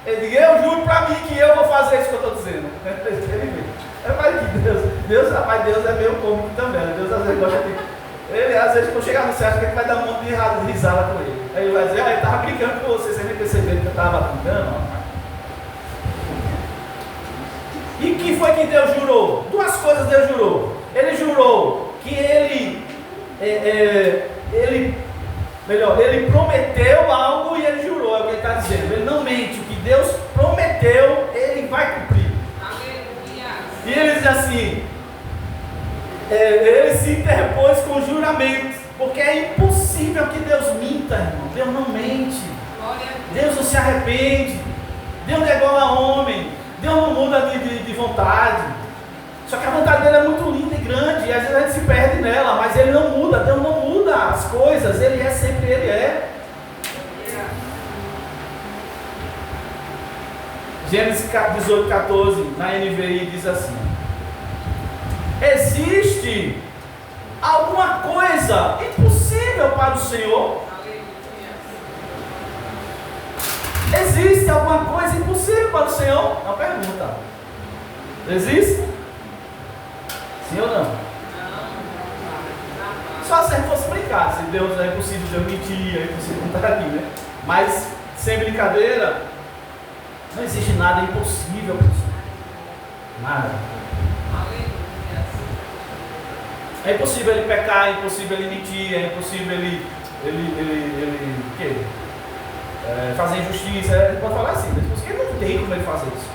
Ele disse, eu juro para mim que eu vou fazer isso que eu estou dizendo. É mais que Deus é meio cômico também. Deus às vezes gosta de... Ele às vezes quando chegar no céu, acha que ele vai dar um monte de risada com ele. Aí ele vai dizer, ele estava brincando com você, você nem percebeu que eu estava brincando. E que foi que Deus jurou? Duas coisas Deus jurou. Ele jurou que ele prometeu algo e ele jurou, é o que ele está dizendo. Ele não mente, o que Deus prometeu, ele vai cumprir. E ele diz assim, ele se interpôs com juramentos, porque é impossível que Deus minta, irmão. Deus não mente. Deus não se arrepende. Deus não é igual a homem. Deus não muda de vontade. Só que a vontade dele é muito linda e grande, e às vezes a gente se perde nela, mas ele não muda, Deus não muda as coisas, ele é sempre ele é. Gênesis 18:14, na NVI diz assim: existe alguma coisa impossível para o Senhor? Existe alguma coisa impossível para o Senhor? É uma pergunta. Existe? Sim ou não? Só se a gente fosse brincar, se Deus é impossível, Deus mentir, é impossível não estar aqui, né? Mas, sem brincadeira, não existe nada impossível para o Senhor. Nada. É impossível ele pecar, é impossível ele mentir, é impossível ele fazer injustiça, ele pode falar assim, porque ele não tem como ele fazer isso.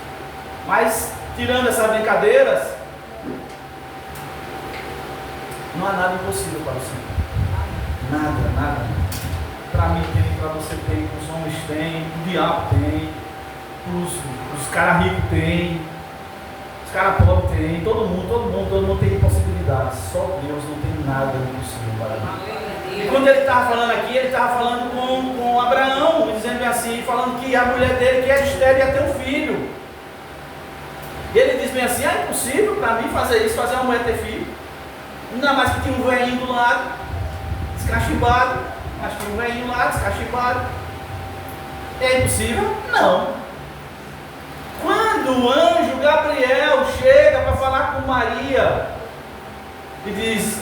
Mas, tirando essas brincadeiras, não há nada impossível para o Senhor. Nada. Para mim tem, para você tem, os homens têm, o diabo tem, os caras ricos têm, os caras pobres têm, todo mundo tem impossibilidades. Só Deus não tem nada impossível para ele. E quando ele estava falando aqui, ele estava falando com Abraão, dizendo bem assim, falando que a mulher dele, que era estéril, ia ter um filho. E ele diz bem assim, é impossível para mim fazer isso, fazer uma mulher ter filho. Ainda mais que tinha um velhinho do lado, descachimbado. Acho que um velhinho lá, descachimbado. É impossível? Não. Quando o anjo Gabriel chega para falar com Maria e diz,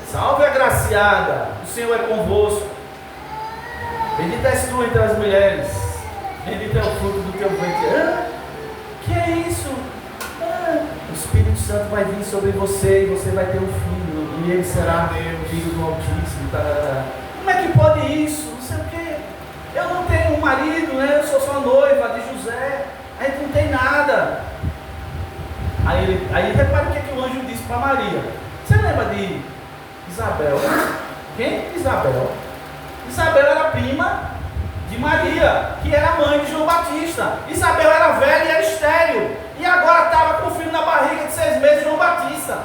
salve agraciada, o Senhor é convosco, bendita és tu entre as mulheres, bendito é o fruto do teu ventre. Que é isso? O Espírito Santo vai vir sobre você e você vai ter um filho, e ele será filho do Altíssimo. Como é que pode isso? Não sei o quê. Eu não tenho um marido, né? Eu sou só noiva de José. A gente não tem nada. Aí repare o que o anjo disse para Maria. Você lembra de Isabel? Quem? Isabel. Isabel era prima de Maria, que era mãe de João Batista. Isabel era velha e era estéril. E agora estava com o filho na barriga de 6 meses, João Batista.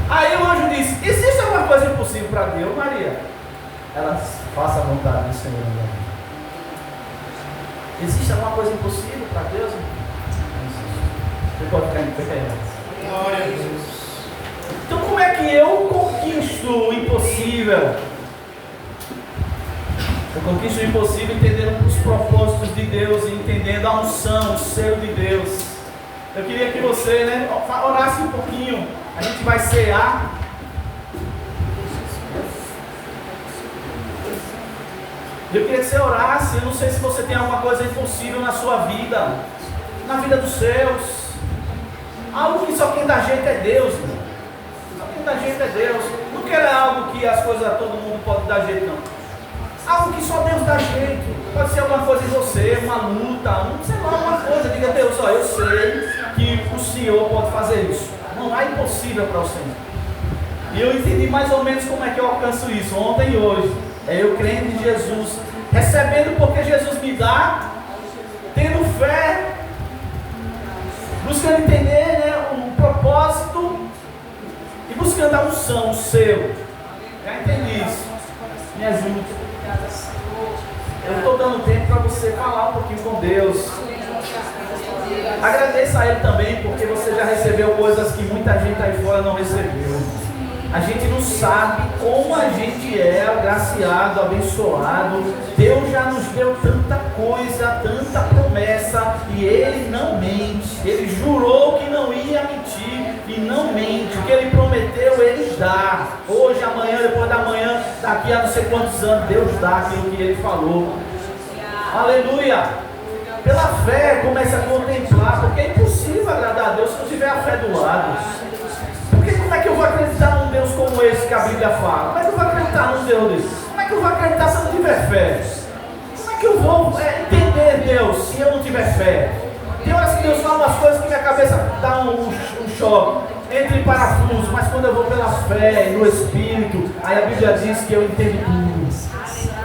Aí o anjo disse, existe alguma coisa impossível para Deus, Maria? Ela disse, faça a vontade do Senhor. Existe alguma coisa impossível para Deus? Não existe. Você pode ficar em pé. Glória a Deus. Então como é que eu conquisto o impossível? Eu conquisto o impossível entendendo os propósitos de Deus e entendendo a unção, o selo de Deus. Eu queria que você, orasse um pouquinho. A gente vai cear. Eu queria que você orasse. Eu não sei se você tem alguma coisa impossível na sua vida. na vida dos seus. Algo que só quem dá jeito é Deus, irmão. Só quem dá jeito é Deus. Não quero algo que as coisas todo mundo pode dar jeito, não. Algo que só Deus dá jeito. Pode ser alguma coisa em você, uma luta, sei lá, alguma coisa. Diga a Deus, ó, eu sei que o Senhor pode fazer isso. Não há impossível para o Senhor. E eu entendi mais ou menos como é que eu alcanço isso, ontem e hoje. É eu crendo em Jesus, recebendo porque Jesus me dá, tendo fé, buscando entender, né, o propósito e buscando a unção, o selo. Já entendi isso. Me ajude. Eu estou dando tempo para você falar um pouquinho com Deus. Agradeça a Ele também, porque você já recebeu coisas que muita gente aí fora não recebeu. A gente não sabe como a gente é agraciado, abençoado. Deus já nos deu tanta coisa, tanta promessa, e Ele não mente. Ele jurou que não ia mentir e não mente. O que Ele prometeu, Ele dá. Hoje, amanhã, depois da manhã, daqui a não sei quantos anos, Deus dá aquilo que Ele falou. Aleluia! Pela fé, comece a contemplar, porque é impossível agradar a Deus se não tiver a fé do lado. Porque como é que eu vou acreditar num Deus como esse que a Bíblia fala? Como é que eu vou acreditar num Deus desse? Como é que eu vou acreditar se eu não tiver fé? Como é que eu vou entender Deus se eu não tiver fé? Tem horas que Deus fala umas coisas que minha cabeça dá um choque, entra em parafuso, mas quando eu vou pela fé e no Espírito, aí a Bíblia diz que eu entendo tudo.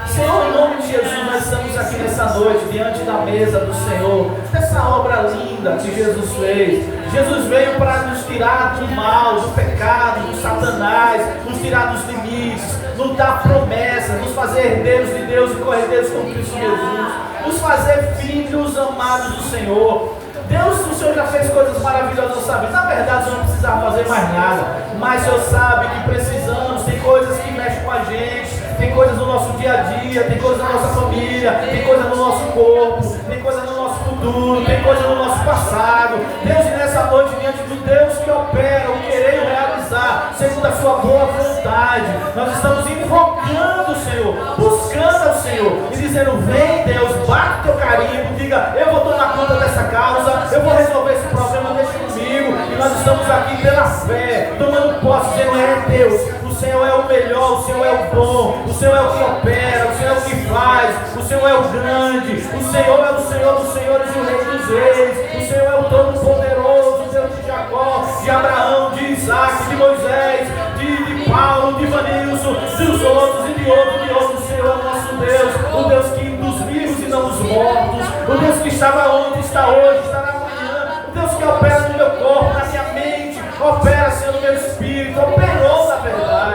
Senhor, em nome de Jesus, nós estamos aqui nessa noite, diante da mesa do Senhor, dessa obra linda que Jesus fez. Jesus veio para nos tirar do mal, do pecado, do Satanás, nos tirar dos limites, nos dar promessas, nos fazer herdeiros de Deus e co-herdeiros com Cristo Jesus, nos fazer filhos amados do Senhor. Deus, o Senhor já fez coisas maravilhosas, eu sabia. Na verdade, eu não precisava fazer mais nada, mas o Senhor sabe que precisamos, tem coisas que mexem com a gente. Tem coisas no nosso dia a dia, tem coisas na nossa família, tem coisas no nosso corpo, tem coisas no nosso futuro, tem coisas no nosso passado. Deus, nessa noite, diante do Deus que opera, o querer e o realizar, segundo a sua boa vontade, nós estamos invocando o Senhor, buscando ao Senhor e dizendo: vem Deus, bate teu carimbo, diga: eu vou tomar conta dessa causa, eu vou resolver esse problema, deixa comigo. E nós estamos aqui pela fé, tomando posse, o Senhor é Deus. O Senhor é o melhor, o Senhor é o bom, o Senhor é o que opera, o Senhor é o que faz, o Senhor é o grande, o Senhor é o Senhor dos senhores e o Rei dos reis, o Senhor é o Todo-Poderoso, o Deus de Jacó, de Abraão, de Isaac, de Moisés, de Paulo, de Vanilson, dos outros e de outros. O Senhor é o nosso Deus, o Deus que dos vivos e não dos mortos, o Deus que estava ontem, está hoje, estará amanhã, o Deus que opera no meu corpo, na minha mente, opera, Senhor, no meu espírito, operou na verdade.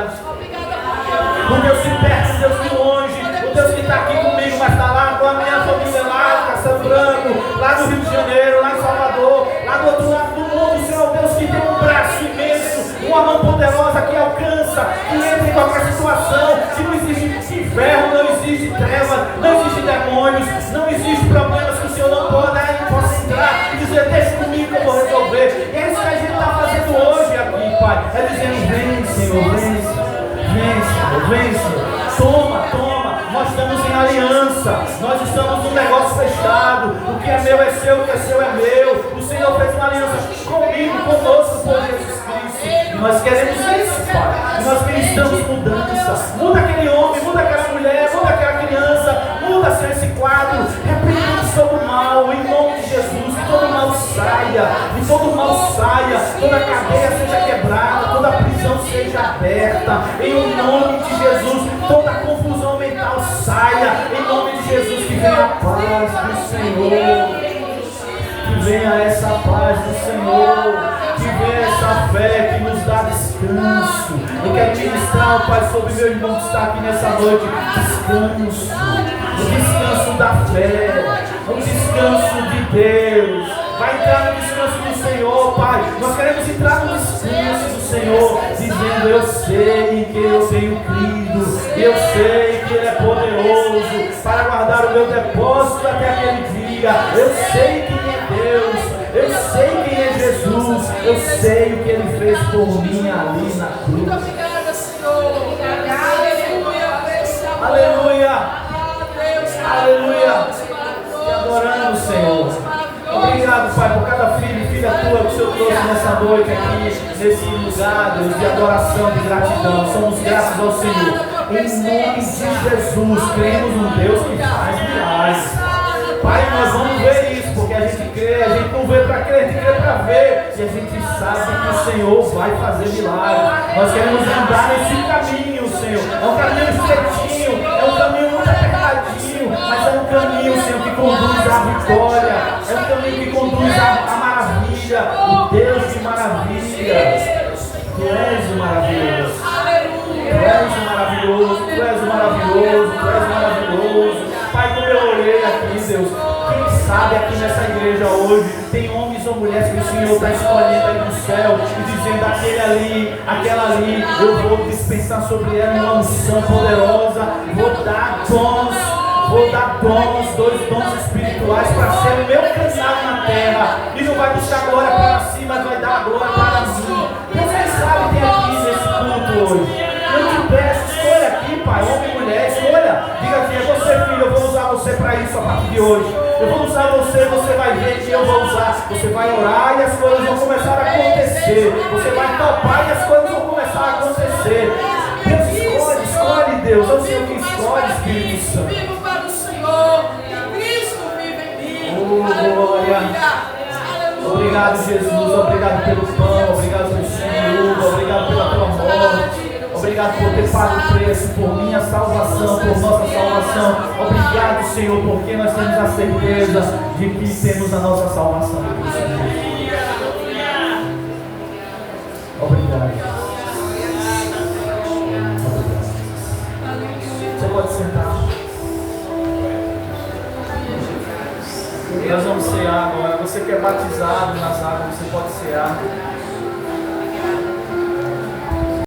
O Deus de perto, o Deus de longe, o Deus que está aqui comigo, mas está lá com a minha família, lá em Castelo Branco, lá no Rio de Janeiro, lá em Salvador, lá do outro lado do mundo. O Senhor é o Deus que tem um braço imenso, uma mão poderosa que alcança, que entra em qualquer situação. Se não existe inferno, não existe trevas, não existe demônios, não existe problemas que o Senhor não possa entrar e dizer: deixa comigo que eu vou resolver. E é isso que a gente está fazendo hoje aqui, Pai. É dizendo: vem, Senhor, vem. Vem, Senhor, vem, Senhor. Toma. Nós estamos em aliança. Nós estamos num negócio fechado. O que é meu é seu, o que é seu é meu. O Senhor fez uma aliança comigo, conosco, por Jesus Cristo. E nós queremos isso, Pai. E nós pensamos mudança. Muda aquele homem, muda aquela mulher, muda aquela criança. Muda, Senhor, esse quadro. Repreendemos todo mal, em nome de Jesus. Que todo mal saia. E todo mal saia. Toda cadeia seja quebrada. Toda prisão seja aberta. Em nome de Jesus. Toda confusão mental saia. Em nome de Jesus. Que venha a paz do Senhor. Que venha essa paz do Senhor. Que venha essa fé que nos dá descanso. Eu quero ministrar, Pai, sobre meu irmão que está aqui nessa noite. Descanso. O descanso da fé. O descanso de Deus. Vai entrar no descanso do Senhor, Pai. Nós queremos entrar no descanso do Senhor, dizendo: eu sei que eu tenho crido, eu sei que Ele é poderoso para guardar o meu depósito até aquele dia. Eu sei quem é Deus, eu sei quem é Jesus, eu sei o que Ele fez por mim ali na cruz. Obrigada, Senhor. Aleluia. Aleluia. Te adoramos, Senhor. Obrigado, Pai, por cada filho e filha tua que o Senhor trouxe nessa noite aqui, nesse lugar, Deus, de adoração, de gratidão. Somos gratos ao Senhor. Em nome de Jesus, cremos num Deus que faz milagres. Pai, nós vamos ver isso, porque a gente crê, a gente não vê para crer, a gente crê para ver. E a gente sabe que o Senhor vai fazer milagres. Nós queremos andar nesse caminho, Senhor. É um caminho estreitinho, é um caminho muito apertadinho, mas é um caminho, Senhor, que conduz à vitória. É um caminho que conduz à maravilha. O Deus de maravilha. Tu és o maravilhoso. Tu és o maravilhoso, Tu és o maravilhoso, Tu és o maravilhoso. Pai, como eu orei aqui, Deus, quem sabe aqui nessa igreja hoje tem homens ou mulheres que o Senhor está escolhendo aí no céu e dizendo aquele ali, aquela ali, eu vou dispensar sobre ela uma unção poderosa, vou dar dons, 2 dons espirituais para ser o meu canal na terra, e não vai puxar glória para si, mas vai dar a glória para mim. Quem sabe tem aqui nesse culto hoje? Eu te peço, escolha aqui, Pai, homem e mulher, escolha. Diga assim, é você, filho, eu vou usar você para isso a partir de hoje. Eu vou usar você, você vai ver que eu vou usar. Você vai orar e as coisas vão começar a acontecer. Você vai topar e as coisas vão começar a acontecer. Deus escolhe, Deus. É o Senhor que escolhe, Espírito Santo. Vivo para o Senhor, e Cristo vive em mim. Oh, glória. Obrigado, Jesus. Obrigado pelo pão. Obrigado pelo Senhor. Obrigado pela tua morte. Obrigado por ter pago o preço por minha salvação, por nossa salvação. Obrigado, Senhor, porque nós temos a certeza de que temos a nossa salvação. Obrigado. Você pode sentar. Nós vamos cear agora. Você que é batizado nas águas, você pode cear.